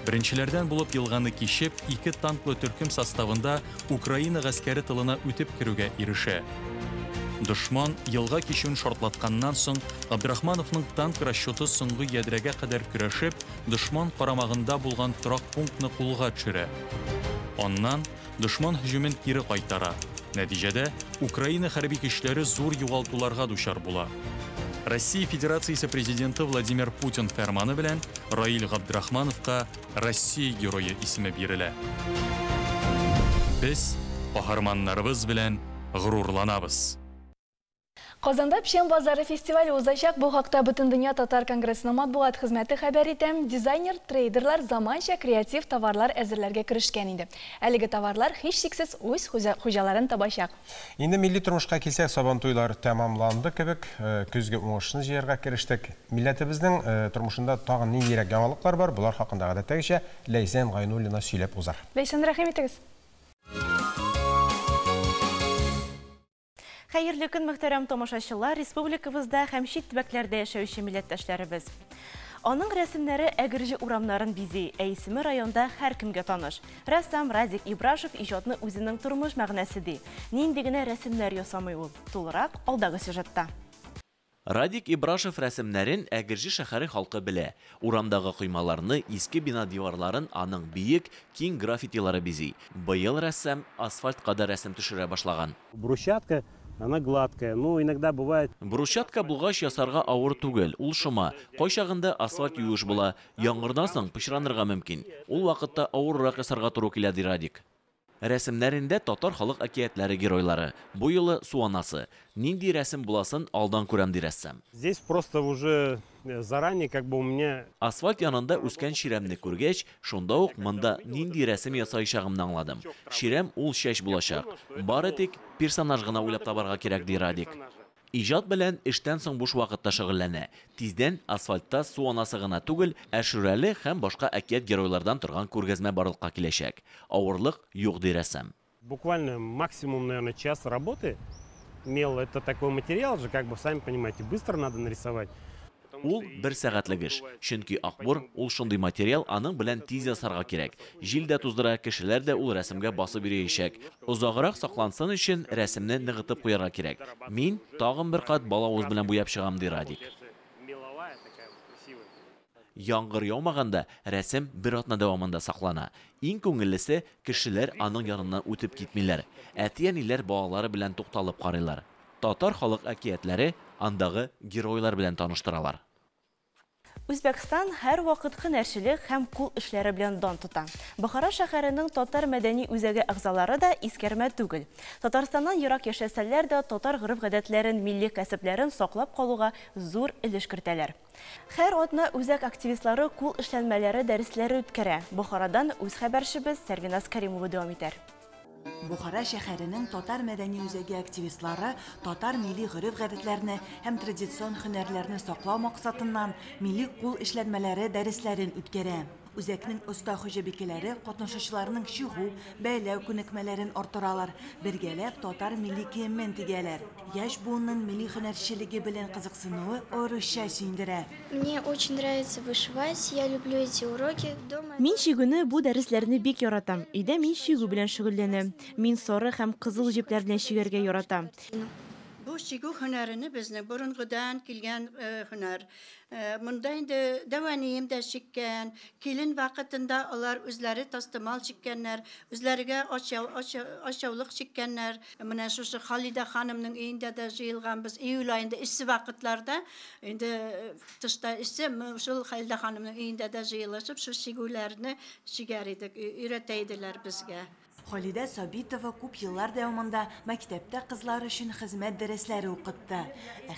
Беренчеләрдән булып елганы кичеп, 2 танклы төркем составында Украина гаскәре тылына үтеп керүгә ирешә. Дошман елга кичүен шартлатканнан соң Габдрахмановның танк расчеты соңгы ядрәгә кадәр көрәшеп, дошман карамагында булган торак пунктны кулга төшерә. Аннан дошман һөҗүмен кире кайтара. Нәтиҗәдә Украина хәрби көчләре зур югалтуларга дучар була. Россия Федерациясе президенты Владимир Путин фәрманы белән Раил Габдрахмановка Россия герое исеме бирелә. Без каһарманнарыбыз белән горурланабыз.
Казанда Пшен базары фестивале узачак. Бу хакта Бөтен дөнья татар конгрессының матбугат хезмәте хәбәр итә. Дизайнер, трейдерлар заманча креатив товарлар әзерләргә керешкән инде. Әлеге товарлар һичшиксез үз хуҗаларын табачак.
Инде милли тормышка килсәк, сабантуйлар тәмамланды кебек, көзгә уңышны җыярга керештек. Милләтебезнең тормышында тагын ниндирәк яңалыклар бар? Булар хакында гадәттәгечә Ләйсән Гайнуллина сөйләп узар.
Ләйсән, рәхим итегез.
Хәерле көн, мөхтәрәм тамашачылар, республикабызда һәм чит төбәкләрдә яшәүче милләттәшләребез. Аның рәсемнәре Әгерҗе урамнарын бизи, исеме районда һәркемгә таныш. Рәссам Радик Ибрашев иҗатны үзенең тормыш мәгънәсе ди. Нинди генә рәсемнәр ясамый ул? Тулырак алдагы сюжетта.
Радик Ибрашев рәсемнәрен Әгерҗе шәһәре халкы белә. Урамдагы коймаларны, иске бина диварларын аның биек, киң граффитилары бизи. Быел рәссам асфальтка да рәсем төшерә башлаган.
Брусчатка она гладкая, но иногда бывает.
Брусчатка булгач ясарга авыр түгел, ул шома. Кайчагында асфальт юеш була, яңгырдан соң пычранырга мөмкин. Ул вакытта авыррак ясарга туры килә ди Радик. Рәсемнәрендә татар халык әкиятләре геройлары. Бу юлы суанасы. Нинди рәсем буласын алдан күрәм ди рәссам.
Здесь просто уже заранее как бы у меня
асфальт янында үскән ширемне күргәч, шунда ук монда нинди рәсем ясаячагымны аңладым. Ширем ул чәч булачак. Бары тик персонаж гына уйлап табарга кирәк ди Радик. Иҗат белән эштән соң буш вакытта шөгыльләнә. Тиздән асфальтта суанасы гына түгел, әшүрәле һәм башка әкият геройлардан торган күргәзмә барлыкка киләчәк. Авырлык юк ди рәссам.
Буквально максимум, наверное, час работы. Мел это такой материал же, как бы сами понимаете, быстро надо нарисовать.
Ул бер сәгатьлек эш. Чөнки Акбур ул шундый материал аның белән тиз ясарга кирәк. Җил дә туздыра, кешеләр дә ул рәсемгә басып йөриячәк. Узаграк саклансын өчен рәсемне ныгытып куярга кирәк. Мин тагын бер кат балавыз белән буяп чыгам ди Радик. Яңгыр яумаганда рәсем бер атна дәвамында саклана. Иң күңеллесе кешеләр аның яныннан үтеп китмиләр. Әти-әниләр балалары белән тукталып карыйлар. Татар халык әкиятләре андагы геройлар белән таныштыралар.
Үзбәкстан һәр вакыт һөнәрчелек һәм кул эшләре белән дан тота. Бохара шәһәренең татар мәдәни үзәге әгъзалары да искәрмә түгел. Татарстаннан ерак яшәсәләр дә татар гореф-гадәтләрен, милли кәсепләрен саклап калуга зур өлеш кертәләр. Һәр атна үзәк активистлары кул эшләнмәләре дәресләре үткәрә. Бохарадан үз хәбәрчебез Сәрвиназ Кәримова дәвам итәр.
Бухара шәһәренең татар мәдәни үзәге активистлары татар милли гореф-гадәтләрне һәм традицион һөнәрләрне саклау максатыннан милли кул эшләнмәләре дәресләрен үткәрә. Үзәкнең оста хуҗабикәләре катнашучыларның чыгу, бәйләү күнекмәләрен артыралар, бергәләп татар милли киемен тигәләр. Яшь буынның милли һөнәрчелеге белән кызыксынуы орышча сөендерә.
Мне очень нравится вышивать, я люблю эти уроки дома.
Мин шигүне бу дәресләрне бик яратам. Өйдә мин шигү белән шөгыльләнәм. Мин сары һәм кызыл җепләр белән шигәргә яратам.
Bu şigu hünerini bizning burungidan kelgan hüner. Munda endi davaniyim da şikkan, kelin vaqtida ular o'zlari tastimal chikkanlar, o'zlariga oshavliq chikkanlar. Mana shu Xolida xonimning uyida da jilgan biz iyul oyida issi vaqtlarda endi tishda issi shu Xolida xonimning uyida da jilashib shu shigularni shigar edik, öğreteydiler bizga.
Xolida Sabitova күп еллар дәвамында мәктәптә кызлар өчен хезмәт дәресләре укытты.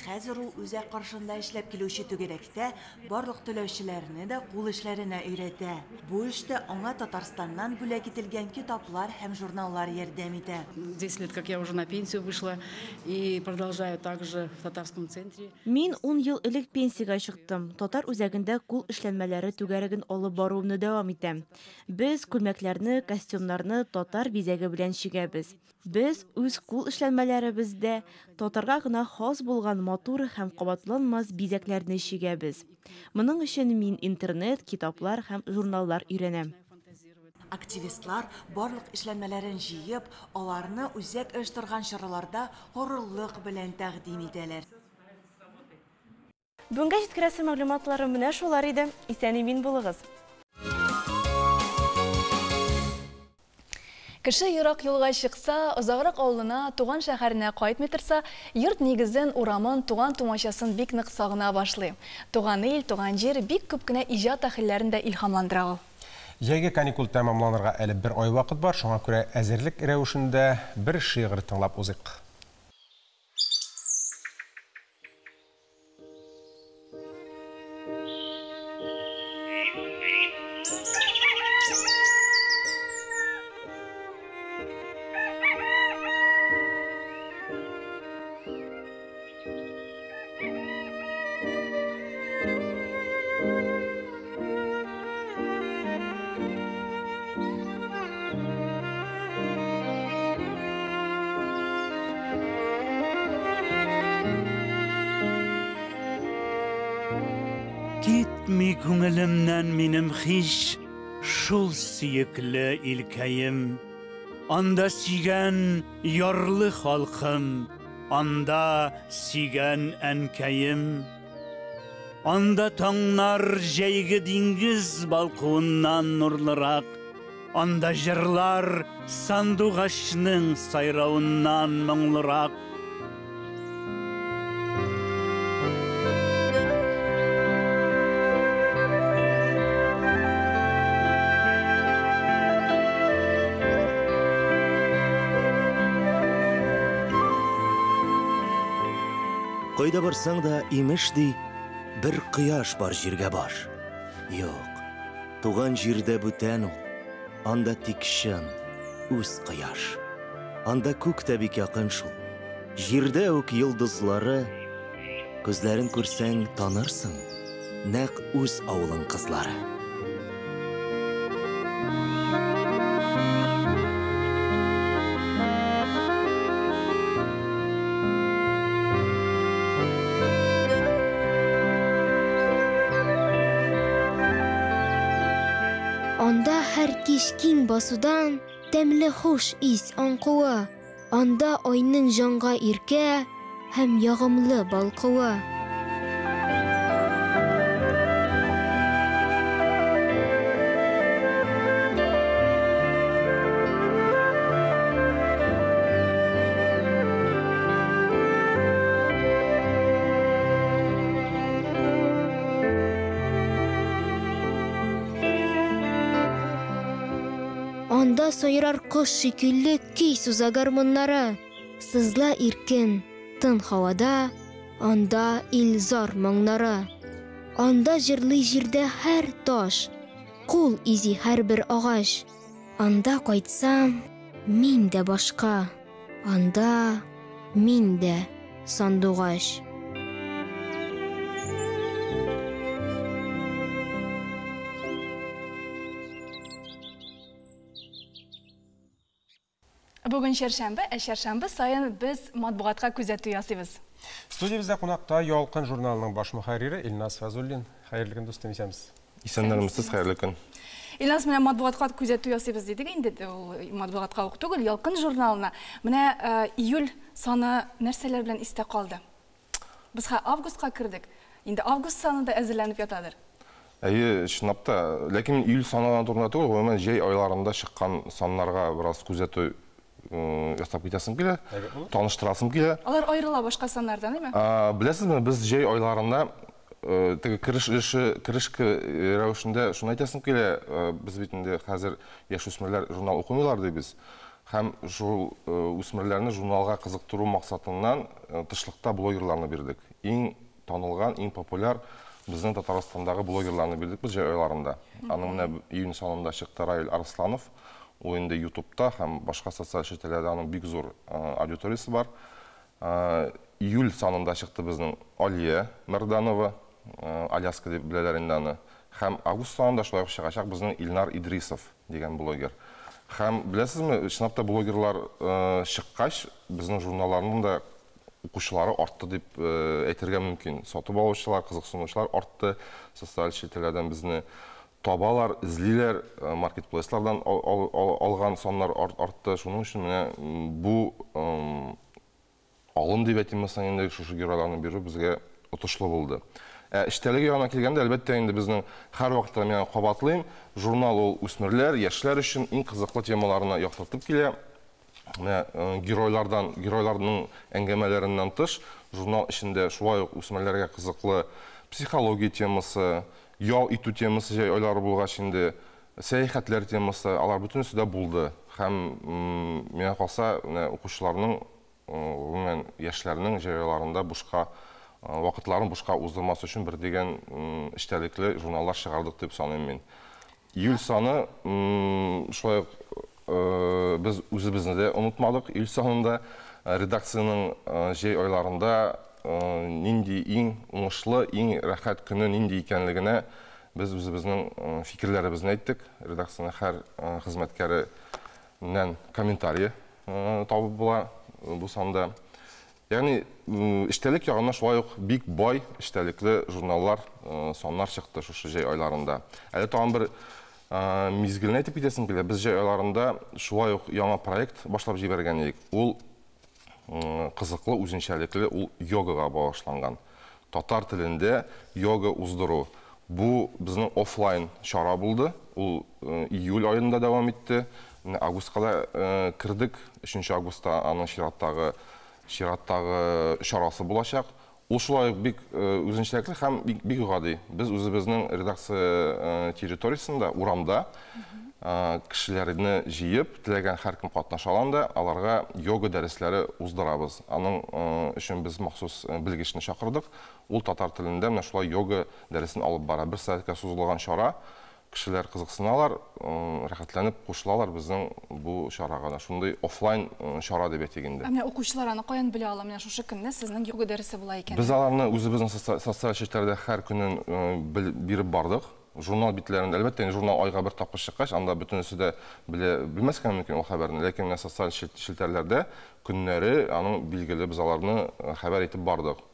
Хәзер ул үзәк каршында эшләп килүче түгәрәктә барлык төләүчеләрне дә кул эшләренә өйрәтә. Бу эштә аңа Татарстаннан бүләк ителгән китаплар һәм журналлар ярдәм итә.
10 лет, как я уже на пенсию вышла и продолжаю также в татарском центре.
Мин 10 ел элек пенсиягә чыктым. Татар үзәгендә кул эшләнмәләре түгәрәген алып баруымны дәвам итәм. Без күлмәкләрне, костюмнарны татар бизәге белән шигәбез. Без үз кул эшләнмәләребездә татарга гына хас булган матур һәм кабатланмас бизәкләрне шигәбез. Моның өчен мин интернет, китаплар һәм журналлар өйрәнәм.
Активистлар барлык эшләнмәләрен җыеп, аларны үзәк оештырган чараларда горурлык белән тәкъдим итәләр.
Бүгенге җиткерәсе мәгълүматлары менә шулар иде. Исән-имин булыгыз.
Кеше ерак юлга чыкса, озаграк авылына, туган шәһәренә кайтмый торса, йорт нигезен, урамын, туган тумачасын бик нык сагына башлый. Туган ил, туган җир бик күп кенә иҗат әһелләрен дә илһамландыра ул.
Яңа каникул тәмамланырга әле бер ай вакыт бар, шуңа күрә әзерлек рәвешендә бер шигырь тыңлап узыйк.
Gitmi күңелемнән минем һич шул сөекле илкәем. Анда сөйгән ярлы халкым, анда сөйгән әнкәем. Анда таңнар җәйге диңгез балкуыннан нурлырак, анда җырлар сандугачның сайравыннан моңлырак.
Кайда барсаң да имеш ди, бер кояш бар җиргә баш. Юк, туган җирдә бүтән ул, анда тик шын, үз кояш. Анда күк тә бик якын шул. Җирдә үк йолдызлары, күзләрен күрсәң танырсың, нәкъ үз авылың кызлары.
Анда һәр кич киң басудан тәмле хуш ис аңкуы. Анда айның җанга иркә һәм ягымлы балкуы. Анда сайрар кош шикелле көй суза гармоннары. Сызла иркен, тын һавада, анда илзар моңнары. Анда җырлый җирдә һәр таш, кул изи һәрбер агач. Анда кайтсам, мин дә башка, анда мин дә сандугач.
Бүгін шәршәмбе, шәршәмбе сайын біз матбугатка күзәтү ясыйбыз.
Студиябызда қонақта Ялқын журналының баш мөхәррире Илнас Фазуллин. Хәерле көн дустым, исәмсез.
Исәннәрмесез, хәерле көн.
Илнас, менә матбугатка күзәтү ясыйбыз дидек инде, ул матбугатка ук түгел, Ялкын журналына. Менә июль саны нәрсәләр белән истә калды? Без августка кирдек. Инде август саны да әзерләнеп ятадыр.
Әйе, чынлап та, ләкин июль санынан турында түгел, гомумән җәй айларында чыккан саннарга бераз күзәтү ясап китәсем килә, таныштырасым килә.
Алар аерыла башка саннардан, әйме?
Беләсезме, без җәй айларында теге керешке рәвешендә шуны әйтәсем килә, без бит инде хәзер яшүсмерләр журнал укымыйлар дибез. Һәм шул үсмерләрне журналга кызыктыру максатыннан тышлыкта блогерларны бирдек. Иң танылган, иң популяр безнең Татарстандагы блогерларны бирдек без җәй айларында. Аның менә июнь санында чыкты Равил Арсланов. Ул инде YouTube'та һәм башка социаль шәбәкәләрдә аның бик зур аудиториясе бар. Июль санында чыкты безнең Алия Мәрданова, Аляска дип беләләр инде аны. Һәм август санында шулай ук чыгачак безнең Илнар Идрисов дигән блогер. Һәм беләсезме, чынлап та блогерлар чыккач, безнең журналларның да укучылары артты дип әйтергә мөмкин. Сатып алучылар, кызыксынучылар артты, социаль шәбәкәләрдән безне табалар, излиләр, маркетплейслардан алган саннар артты. Шуның өчен менә бу алым дип әйтмәсәң инде шушы геройларны бирү безгә отышлы булды. Эштәлеге янына килгәндә, әлбәттә инде безнең һәр вакытта мен кабатлыйм, журнал ул үсмерләр, яшьләр өчен иң кызыклы темаларны яктыртып килә. Менә геройларның әңгәмәләреннән тыш, журнал эчендә шулай ук үсмерләргә кызыклы психология темасы, ял итү темасы җәй айлары булгач инде, сәяхәтләр темасы, алар бөтенесе дә булды. Һәм миңа калса, укучыларның, гомумән яшьләрнең җәй айларында бушка вакытларын бушка уздырмас өчен бер дигән эштәлекле журналлар чыгардык дип саныйм мин. Июль саны шулай без үзебезне дә онытмадык. Июль санында редакциянең җәй айларында нинди иң уңышлы, иң рәхәт көне нинди икәнлегенә без үзебезнең фикерләребезне әйттек. Редакциянең һәр хезмәткәреннән комментарий табып була бу санда. Ягъни эштәлек ягына шулай ук бик бай эштәлекле журналлар, саннар чыкты шушы җәй айларында. Әле тагын бер мизгелне әйтеп китәсем килә. Без җәй айларында шулай ук яңа проект башлап җибәргән идек. Ул кызыклы, үзенчәлекле, ул йогага багышланган. Татар телендә йога уздыру. Бу безнең офлайн чара булды. Ул июль аенда дәвам итте. Августка да кирдек. 3 августта аның чираттагы чарасы булачак. Ул шулай бик үзенчәлекле һәм бик гади. Без үзебезнең редакция территориясендә, урамда кешеләрне җыеп, теләгән һәркем катнаша алганда, аларга йога дәресләре уздырабыз. Аның өчен без махсус белгечне чакырдык. Ул татар телендә менә шулай йога дәресен алып бара. 1 сәгатькә сузылган чара. Кешеләр кызыксыналар, рәхәтләнеп кушылалар безнең бу чарага. Шундый офлайн чара дип әйтик инде.
Менә укучылар аны каян белә ала? Менә шушы көнне сезнең йога дәресе була икән.
Без аларны үзебезнең социаль шәбәкәләрдә һәр көнен биреп бардык. Журнал битләрендә, әлбәттә, журнал айга бер тапкыр чыккач, анда бөтенесе дә белмәскә мөмкин ул хәбәрне, ләкин менә социаль шәбәкәләрдә көннәре аның билгеле без аларны хәбәр итеп бардык.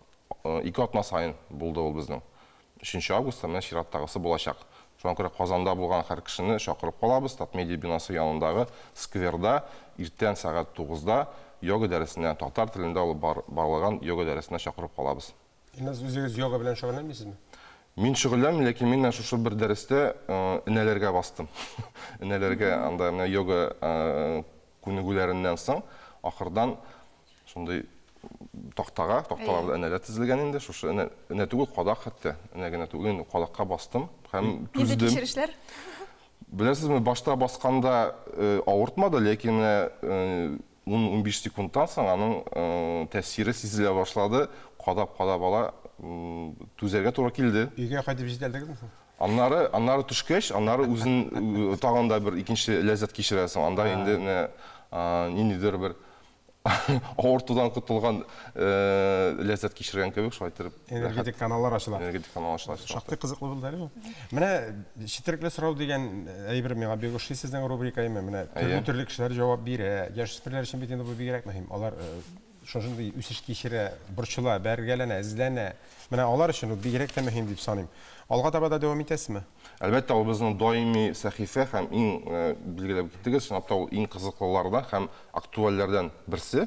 2 атна сайын булды ул безнең. 3 августта менә чираттагысы булачак. Шуңа күрә Казанда булган һәр кешене чакырып калабыз. Татмедиа бинасы янындагы скверда иртән сәгать 9-да йога дәресенә, татар телендә алып барылган йога дәресенә чакырып калабыз.
Инназ, үзегез йога белән шөгыльләнмисезме?
Мин шөгыльләнмим, ләкин мин шушы бер дәрестә энәләргә бастым. Энәләргә анда менә йога күнегүләреннән соң ахырдан шундый такталарда энәләр тезелгән инде. Шушы энә түгел, кадак хәтта. Энә генә түгел, кадакка бастым һәм түздем.
Нинди кичерешләр?
Білесізме, башта басқанда ауыртмады, лекен 10-15 секундтан соң аның тәсірі сезіле башлады, қадап ала түзерге тура келді.
Үйге қайтып жетелдіңіз?
Аннары түшкеш, аннары өзін тағында бір екінші ләззат кешіресің. Анда енді нендер бір ауыртудан құтылған ләззат кешірген көбек, шулай тұрып.
Энергетик каналлар ашылады.
Энергетик канал ашылады.
Шақты қызықлы болды әлі. Міне, шетіріклі сұрау деген әйбір меға бегі ұшты сіздің рубрика еме. Міне, түрлі кішілер жауап бейірі. Яшүспірлер үшін бетінде бұл бегерек мәхим. Олар шошынды үсіш кешірі, бұрчыла, бәргеліне, әзіләне. Міне, олар үшін бегерек те мәхим деп санайым. Алға табада девам етесіз ме?
Әлбәттә, ол біздің даими сәхифә һәм ең білгілеп кеттігіз, шынапта ол ең қызықлылардан һәм актуальләрдән бірсі.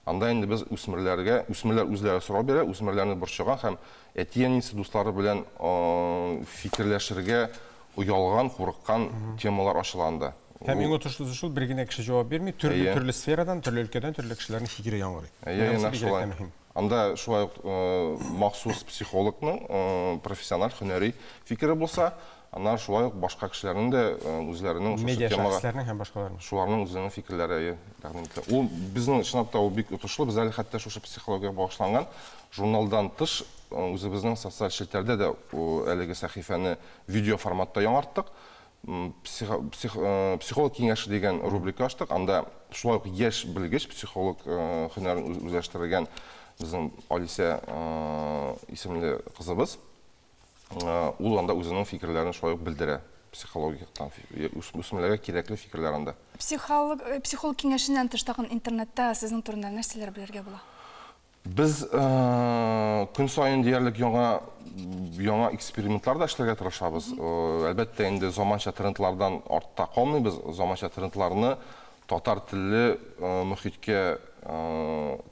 Анда енді біз үсмірлер өзлері сұрау бере, үсмірлерні бұршыған һәм әтиенесі достары білен фикірләшірге ұялған, қорыққан темалар ашыланды.
Һәм ең отышлы зұшыл біргіне кіші жауап бермей, түрлі сферадан, түрлі өлкеден, түрлі кішілердің фикері яңғыры.
Анда шулай махсус психологның профессионал һөнәри фикері болса, анда шулай башка кешеләрнең дә үзләренең
медиа шәхесләрнең һәм башкаларның
шуларның үзләренең фикерләре тәкъдим ителә. Ул безнең чынлапта ул бик отышлы, без әле хәтта шушы психологиягә багышланган журналдан тыш үзебезнең социаль челтәрдә дә әлеге сәхифәне видео форматта яңарттык. Психолог киңәше дигән рубрика ачтык. Анда шулай ук яшь белгеч психолог һөнәрен үзләштергән bizim Alisa isimli kızımız. Ул анда өзінің fikirlerini şoyuq bildirə. Psixologiyaktan, üsmülərə kerekli fikirlərində.
Psixolog kengəşindən tıştaqın internetdə sizin turunda nəsələr bilirgə bula?
Biz gün sayın deyərlik яңа eksperimentlarda işlərə tırışabız. Əlbəttə, indi zamanşa trendlardan artda qalmayız. Zamanşa trendlarını tatar tilli mühitke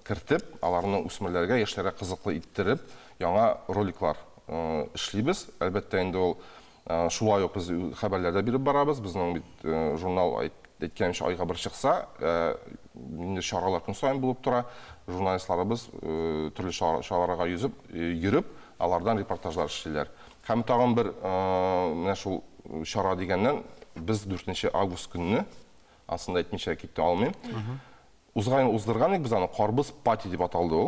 кіртіп, аларның үсмірлерге, ешлерге қызықлы иттіріп, яңа роликлар ішлейбіз. Әлбәттә, енді ол шулай оқ біз хабарларда беріп барабыз. Біздің журнал әйткенімше айға бір шықса, шаралар күн сайын болып тұра, журналистларыбыз түрлі шараларға жүріп, алардан репортажлар ішлейлер. Һәм тағын бір шул шара дегеннен, біз 4 август күнні, асында әйтмейше кетті алмайым, Узгайын уздырған біз аны қарбыз пати деп аталды ол.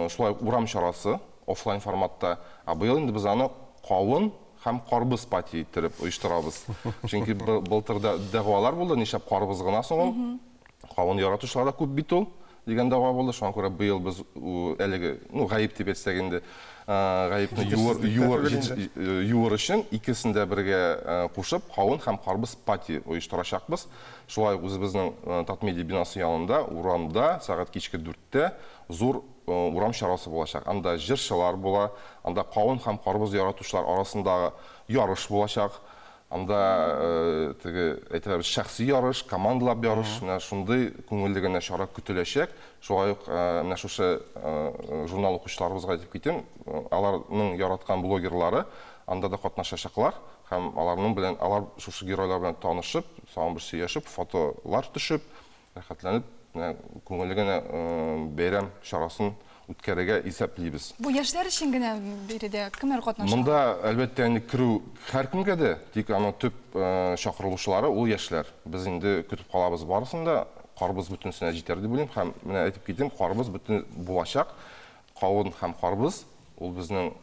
Шулай урам шарасы, офлайн форматта. Быйыл енді біз аны қауын һәм қарбыз пати еттіріп ұйыштырабыз. Чөнки былтырда дәғуалар болды, нешап қарбыз ғына соң. Қауын яратушыларда көп бит ол деген дәғуа болды. Шуңа күрә быйыл біз әлеге, ғайып деп етсек енді, ғайыпны юыр үшін икесінде бірге қушып, қауын һәм қарбыз пати ұйыштырашақпыз. Шулай өзіміздің Татмедиа бинасы янында, урамда, сағат кешкі 4-те зор урам шарасы болашақ. Анда жыршылар бола, анда қауын һәм қарбыз яратушылар арасындағы ярыш болашақ. Анда шәхси ярыш, командалап ярыш, шундай көңілдігіне шара күтілешек. Шулай шушы журнал оқушыларыбызға айтып кетем, аларның яратқан блогерлары анда да катнашачаклар. Һәм алар шушы геройлар белән танышып, сагын бер сөйләшеп, фотолар төшеп, рәхәтләнеп, күңеллегенә бәйрәм шарасын үткәрергә исәплибез.
Бу яшьләр өчен генә биредә кемнәр катнаша?
Монда әлбәттә керү һәркемгә дә, тик аны төп чакырылучылары ул яшьләр. Без инде көтеп калабыз барысында, карбыз бүтәнсенә җитәр дип уйлыйм һәм менә әйтеп китим, карбыз бүтән булачак. Кавын һәм карбыз ул безнең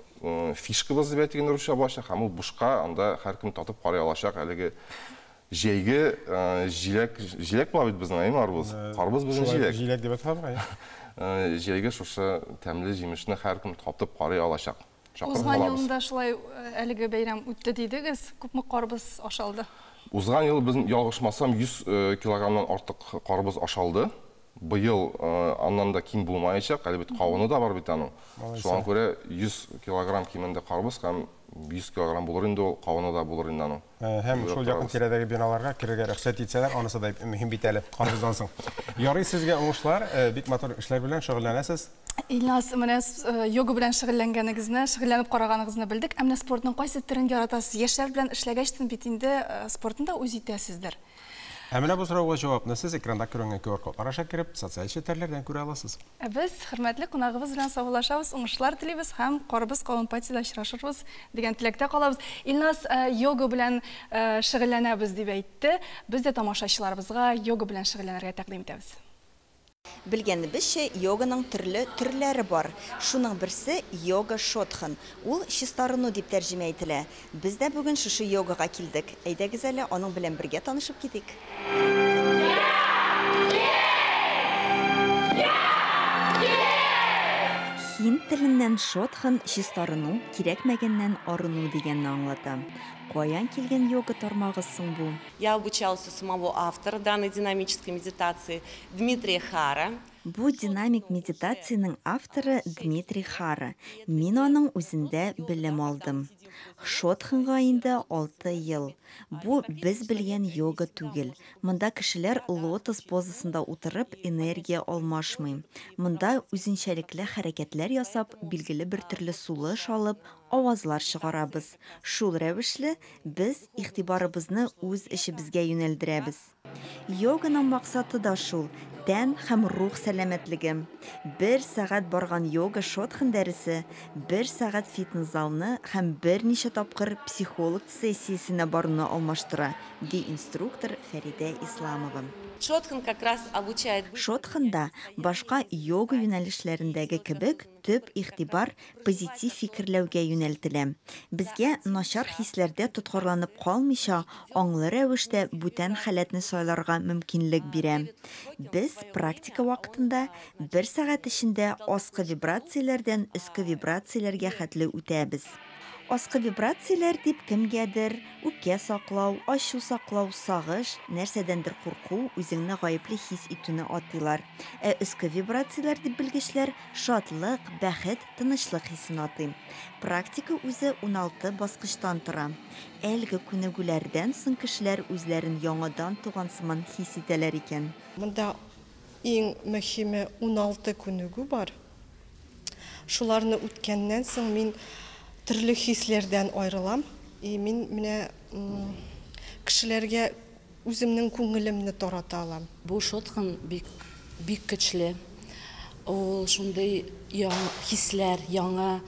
фишкабыз дип әйтгән русча булачак һәм ул бушка, анда һәркем татып карый алачак. Әлеге җәйге җиләк була бит безнең арбуз. Карбыз безнең җиләк.
Җиләк дип әйтәбез.
Җәйге шушы тәмле җимешне һәркем татып карый алачак.
Узган елда шулай әлеге бәйрәм үтте дидегез, күпме карбыз ашалды?
Узган ел безнең ялгышмасам 100 килограммнан артык карбыз ашалды. Быел аннан да ким булмаячак, әлбәттә кавыны да бар бит аның. Шуңа күрә 100 килограмм кимендә карбыз һәм 100 килограмм булыр инде ул, кавыны да булыр инде аның.
Һәм шул якын тирәдәге биналарга кирергә рөхсәт итсәләр, анысы да мөһим бит әле, карбыздан соң. Ярый, сезгә уңышлар, бик матур эшләр белән шөгыльләнәсез.
Илназ, менә йога белән шөгыльләнгәнегезне, шөгыльләнеп караганыгызны белдек. Әмма спортның кайсы төрен яратасыз? Яшьләр белән эшләгәчтен бит инде спортында үз итәсездер.
Әмінә бұл сұрауға жауапны сіз экранда көрінген QR код араша кіріп, социаль шетерлерден көре аласыз.
Біз хөрмәтле кунагыбыз белән саулашабыз, уңышлар телибез һәм карбыз калын патида очрашырбыз дигән теләктә калабыз. Илназ йога белән шөгыльләнәбез дип әйтте. Без дә тамашачыларыбызга йога белән шөгыльләнергә тәкъдим итәбез.
Белгәнебезчә, йоганың төрләре бар. Шуның берсе йога шотхан. Ул чистарыну дип тәрҗемә ителә. Без дә бүген шушы йогага килдек. Әйдәгез әле аның белән бергә танышып китик. Хин теленнән шотхан чистарыну, кирәкмәгәннән арыну дигәнне аңлата. Каян килгән йога тармагы соң бу?
Я обучался самого автора данной динамической медитации Дмитрия Хара.
Бу динамик медитацияның авторы Дмитрий Хара. Мин аның үзендә белем алдым. Шотханга инде 6 ел. Бу без белгән йога түгел. Монда кешеләр лотос позасында утырып энергия алмашмый. Монда үзенчәлекле хәрәкәтләр ясап, билгеле бер төрле сулыш алып, авазлар чыгарабыз. Шул рәвешле без игътибарыбызны үз эшебезгә юнәлдерәбез. Йоганың максаты да шул. Тән һәм рух сәламәтлеге. 1 сәгать барган йога шотхан дәресе, 1 сәгать фитнес залны һәм берничә тапкыр психолог сессиясенә баруны алмаштыра, ди инструктор Фәридә Исламова.
Шотхан как раз обучает.
Шотханда башка йога юнәлешләрендәге кебек төп игътибар позитив фикерләүгә юнәлтелә. Безгә начар хисләрдә тоткарланып калмыйча, аңлы рәвештә бүтән халәтне сайларга мөмкинлек бирә. Без практика вакытында 1 сәгать эчендә аскы вибрацияләрдән өске вибрацияләргә хәтле үтәбез. Аскы вибрацияләр дип кемгәдер үпкә саклау, ачу саклау, сагыш, нәрсәдәндер курку, үзеңне гаепле хис итүне атыйлар. Өске вибрацияләр дип белгечләр шатлык, бәхет, тынычлык хисен атый. Практика үзе 16 баскычтан тора. Әлеге күнегүләрдән соң кешеләр үзләрен яңадан туган сыман хис итәләр икән.
Монда иң мөһиме 16 күнегү бар. Шуларны үткәннән соң мин төрле хисләрдән айрылам. Мин менә кешеләргә үземнең күңелемне тарата алам.
Бу шотхан бик көчле. Ул шундый яңа хисләр, яңа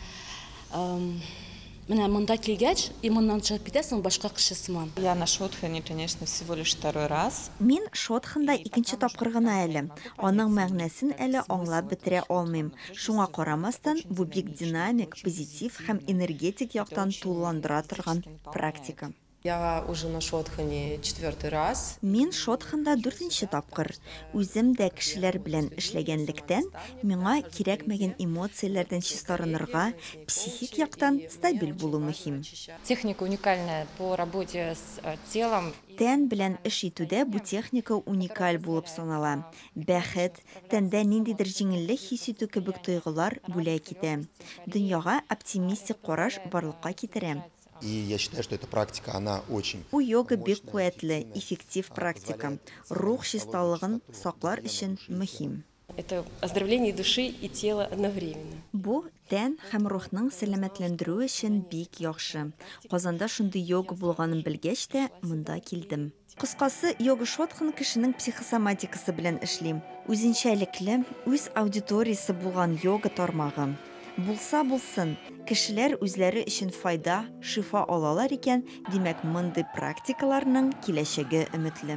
менә монда килгәч, моннан чыгып китәсең башка кеше сыман.
Я на шотхане, конечно, всего лишь 2 раз.
Мин шотханда 2нче тапкыр гына әле. Аның мәгънәсен әле аңлап бетерә алмыйм. Шуңа карамастан, бу бик динамик, позитив һәм энергетик яктан тулыландыра торган практика.
Я уже на шотхане 4 раз.
Мин шотханда 4нче тапкыр. Үзем дә кешеләр белән эшләгәнлектән, миңа кирәкмәгән эмоцияләрдән чистарынырга, психик яктан стабиль булу мөһим.
Техника уникальная по работе с телом.
Тән белән эш итүдә бу техника уникаль булып санала. Бәхет, тәндә ниндидер җиңеллек хис итү кебек тойгылар бүләк итә. Дөньяга оптимистик караш барлыкка китерә.
И я считаю, что эта практика, она очень...
У йога бик куәтле, эффектив практика. Рух чисталыгын саклар өчен мөһим.
Это оздоровление души и тела одновременно.
Бу тән һәм рухның сәламәтләндерү өчен бик яхшы. Казанда шундый йога булганын белгәч тә монда килдем. Кыскасы, йога шотхан кешенең психосоматикасы белән эшли. Үзенчәлекле, үз аудиториясе булган йога тармагы. Булса булсын, кешеләр үзләре өчен файда, шифа алалар икән, димәк мондый практикаларның киләчәге өметле.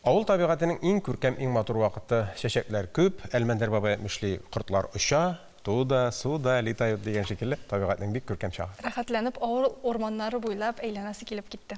Авыл табигатының иң күркәм, иң матур вакыты. Чәчәкләр күп, Әлмәндәр бабай мишли кортлар оча, туда, суда, литают дигән шикелле, табигатның бик күркәм чагы.
Рәхәтләнеп авыл орманнары буйлап әйләнәсе килеп китте.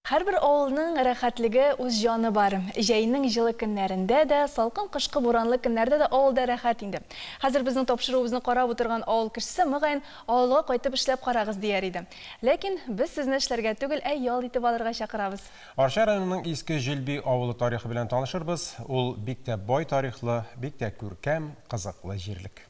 Һәрбер авылның рәхәтлеге үз җаны бар. Җәйнең җылы көннәрендә дә, салкын кышкы буранлы көннәрдә дә авылда рәхәт инде. Хәзер безнең тапшыруыбызны карап утырган авыл кешесе мөгаен авылга кайтып эшләп карагыз дияр иде. Ләкин без сезне эшләргә түгел, ял итеп алырга чакырабыз.
Арча районының Иске Җилби авылы тарихы белән танышырбыз. Ул бик тә бай тарихлы, бик тә күркәм, кызыклы җирлек.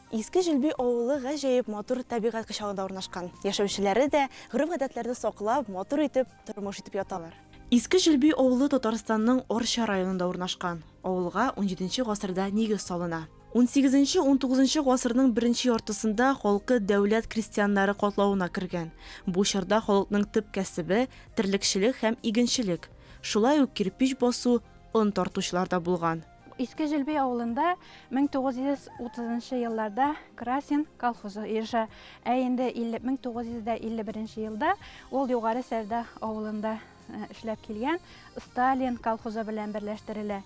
Иске Җилби авылы гаҗәеп матур табигать кочагында урнашкан. Яшәүчеләре дә гырыф-гадәтләрне саклап, матур итеп, тормыш итеп яталар. Иске Җилби авылы Татарстанның Арча районында урнашкан. Авылга 17нче гасырда нигез салына. 18-19 гасырның беренче яртысында халкы дәүләт крестьяннары катлавына кергән. Бу чорда халыкның төп кәсебе терлекчелек һәм игенчелек. Шулай ук кирпич басу, он тартучылар да булган.
Иске Җилби авылында 1930 елларда Красин колхозы иша, инде 1951 елда ул Югары Сәрдә авылында эшләп килгән Сталин колхозы белән берләштерелә.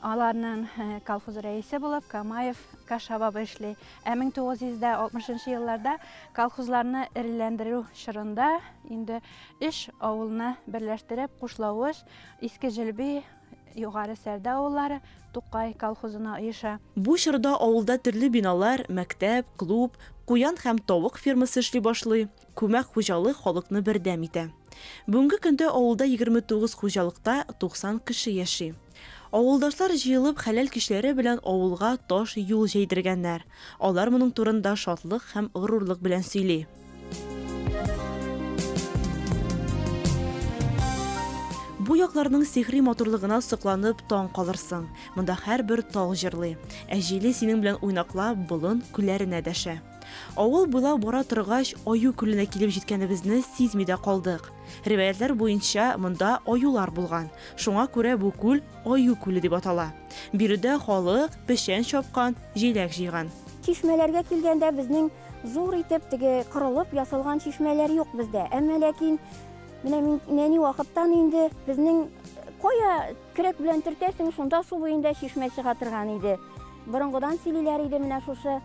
Аларның колхоз рәисе булып Камаев Кашаба эшли. 1960 елларда колхозларны эреләндерү чорында инде 3 авылны берләштереп Кушлавыш, Иске Җилби, Югары Сәрдә авыллары Тукай колхозына иша.
Бу чорда авылда төрле биналар, мәктәп, клуб, куян һәм тавык фермасы эшли башлый. Күмәк хуҗалык халыкны бердәм итә. Бүгенге көндә авылда 29 хуҗалыкта 90 кеше яши. Авылдашлар җыелып хәләл кишләре белән авылга таш юл җәйдергәннәр. Алар моның турында шатлык һәм горурлык белән сөйли. Бу якларның сихри матурлыгына сокланып таң калырсың. Монда һәрбер тау җырлый. Җиле синең белән уйнаклап болын күлләренә дәшә. Авыл буйлап бара торгач, Аю күленә килеп җиткәнебезне сизми дә калдык. Риваятлар буенча монда аюлар булган. Шуңа күрә бу күл Аю күле дип атала. Биредә халык пешән чапкан, җиләк җыйган.
Чишмәләргә килгәндә безнең зур итеп теге кырылып ясалган чишмәләр юк бездә. Әмма ләкин менә нәни вакыттан инде безнең кая керәк белән төртәсең, шунда су буенда чишмә чыга торган иде. Борынгыдан сөйлиләр иде менә шушы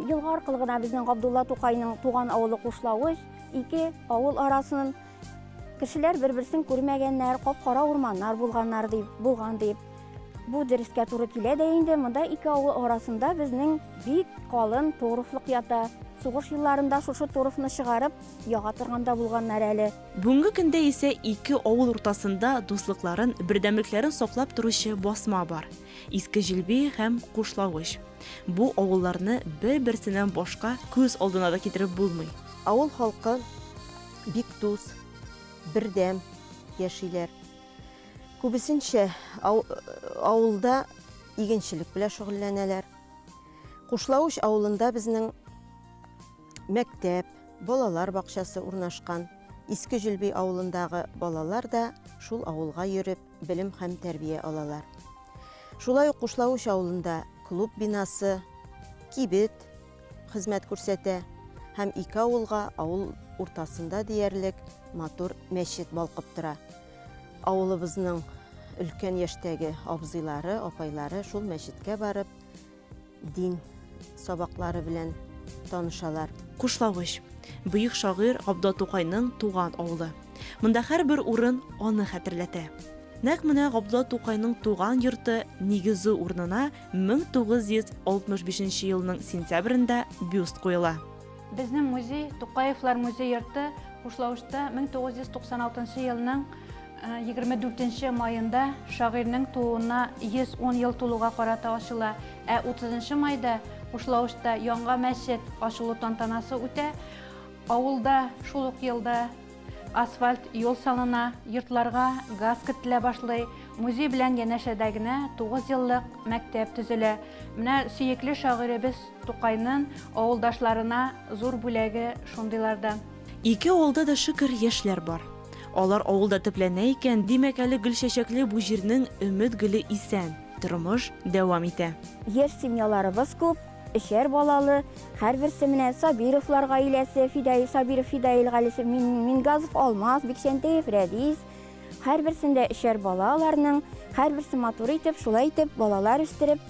елга аркылы гына безнең Габдулла Тукайның туган авылы Кушлавыч, ике авыл арасын кешеләр бер-берсен күрмәгәннәр, кап-кара урманнар булган дип. Бу дөрескә туры килә дә инде. Монда ике авыл арасында безнең бик калын торыфлык ята. Сугыш елларында шушы торыфны чыгарып, яга торганда булганнар әле.
Бүгенге көндә исә ике авыл уртасында дуслыкларын, бердәмлекләрен саклап торучы басма бар. Иске Җилби һәм Кушлавыч. Бу авылларны бер-берсеннән башка күз алдына да китереп булмый.
Авыл халкы бик дус, бердәм яшиләр. Күбесенчә авылда игенчелек белән шөгыльләнәләр. Кушлавыч авылында безнең мәктәп, балалар бакчасы урнашкан. Иске Җилби авылындагы балалар да шул авылга йөреп белем һәм тәрбия алалар. Шулай ук Кушлавыч авылында клуб бинасы, кибет хезмәт күрсәтә һәм ике авылга авыл уртасында диярлек матур мәчет балкып тора. Авылыбызның өлкән яшьтәге абзыйлары, апайлары шул мәчеткә барып дин сабаклары белән танышалар.
Кушлавыч. Бөек шагыйрь Габдулла Тукайның туган авылы. Монда һәрбер урын аны хәтерләтә. Нәкъ менә Габдулла Тукайның туган йорты нигезе урынына 1965 елның сентябрендә бюст куела.
Безнең музей, Тукаевлар музей йорты Кушлавычта 1996 елның 24 майында шагыйрьнең тууына 110 ел тулуга карата ачыла. 30 майда Кушлавычта яңа мәчет ачылу тантанасы үтә. Авылда шул ук елда асфальт юл салына, йортларга газ кертелә башлый. Музей белән янәшәдә генә 9 еллык мәктәп төзелә. Менә сөекле шагыйребез Тукайның авылдашларына зур бүләге шундыйлардан.
Ике авылда да шөкер яшьләр бар. Алар авылда төпләнә икән, димәк әле гөл чәчәкле бу җирнең өмет гөле исән. Тормыш дәвам итә.
Яшь семьяларыбыз күп, эшәр балалы, һәрберсе менә Сабировлар гаиләсе, Сабиров Фидаил гаиләсе, Мингазов Алмаз, Бикшәнтәев Рәдис, һәрберсендә эшәр балаларның, һәрберсе матур итеп, шулай итеп балалар үстереп,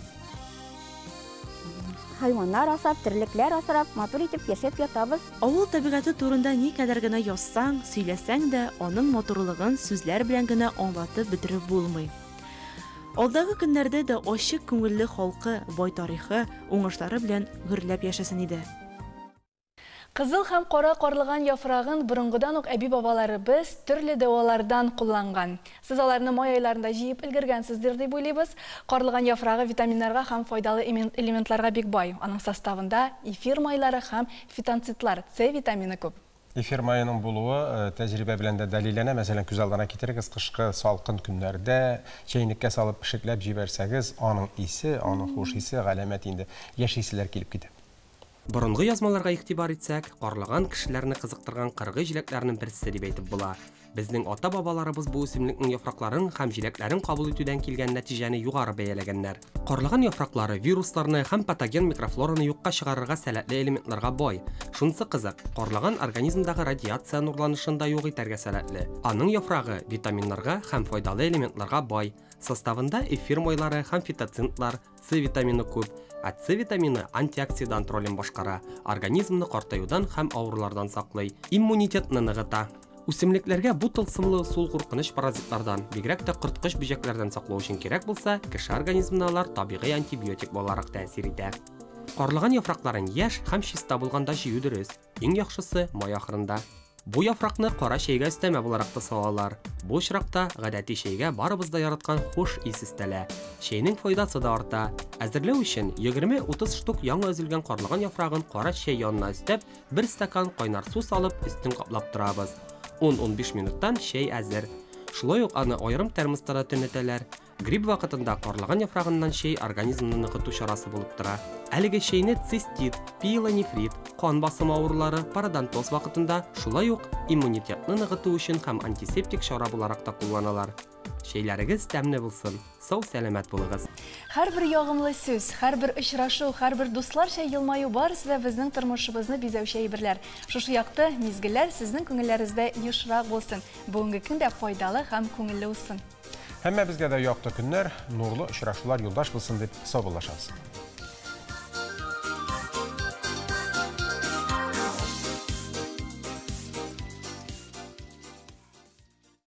хайваннар асап, тірлекләр асырап, матур итеп яшәп ятабыз.
Авыл табигаты турында ни кадәр генә язсаң, сөйләсәң дә, аның матурлыгын сүзләр белән генә аңлатып бетереп булмый. Алдагы көннәрдә дә ачык күңелле халкы, бай тарихы, уңышлары белән гөрләп яшәсен иде. Кызыл һәм кара карлыган яфрагын борынгыдан ук әби-бабаларыбыз төрле дәвалардан кулланган. Сез аларны май айларында җыеп өлгергәнсездер дип уйлыйбыз. Карлыган яфрагы витаминнарга һәм файдалы элементларга бик бай. Аның составында эфир майлары һәм фитонцидлар, С витамины күп.
Эфир майының булуы тәҗрибә белән дә дәлилләнә. Мәсәлән, күз алдына китерегез, кышкы салкын көннәрдә чәйнеккә салып пешекләп җибәрсәгез, аның исе, аның хуш исе галәмәт инде яшисезләр килеп китә.
Борынгы язмаларга игътибар итсәк, карлыган кешеләрне кызыктырган кыргы җиләкләрнең берсе дип әйтеп була. Безнең ата-бабаларыбыз бу үсемлекнең яфракларын һәм җиләкләрен кабул итүдән килгән нәтиҗәне югары бәяләгәннәр. Карлыган яфраклары вирусларны һәм патоген микрофлораны юкка чыгарырга сәләтле элементларга бай. Шунысы кызык, карлыган организмдагы радиация нурланышын да юк итәргә сәләтле. Аның яфрагы витаминнарга һәм файдалы элементларга бай. Составында эфир майлары һәм фитоцинтлар, С витамины күп. С витамины антиоксидант ролен башкара, организмны картаюдан һәм авырулардан саклый, иммунитетны ныгыта. Үсемлекләргә бу тылсымлы сул куркыныч паразитлардан, бигрәк тә кырткыч бөҗәкләрдән саклау өчен кирәк булса, кеше организмына алар табигый антибиотик буларак тәэсир итә. Карлыган яфракларын яшь һәм чиста булганда җыю дөрес. Иң яхшысы май ахырында. Бу яфракны кара чәйгә өстәмә буларак та салалар. Бу очракта гадәти чәйгә барыбыз да яраткан хуш ис өстәлә. Чәйнең файдасы да арта. Әзерләү өчен 20-30 штук яңа өзелгән карлыган яфрагын кара чәй янына өстәп, 1 стакан кайнар су салып, өстен каплап торабыз. 10-15 минуттан чәй әзер. Шулай ук аны аерым термостарда төнәтәләр. Грипп вакытында карлыган яфрагыннан чәй организмны ныгыту чарасы булып тора. Әлеге чәйне цистит, пиелонефрит, кан басымы авырулары, пародонтоз вакытында, шулай ук иммунитетны ныгыту өчен һәм антисептик чара буларак та кулланалар. Чәйләрегез тәмле булсын. Сау сәламәт булыгыз.
Һәрбер ягымлы сүз, һәрбер очрашу, һәрбер дусларча елмаю барысы да безнең тормышыбызны бизәүче әйберләр. Шушы якты мизгелләр сезнең күңелләрегездә ешрак булсын. Бүгенге көн дә файдалы һәм күңелле булсын.
Һәммәбезгә дә якты көннәр, нурлы очрашулар юлдаш булсын дип саубуллашабыз.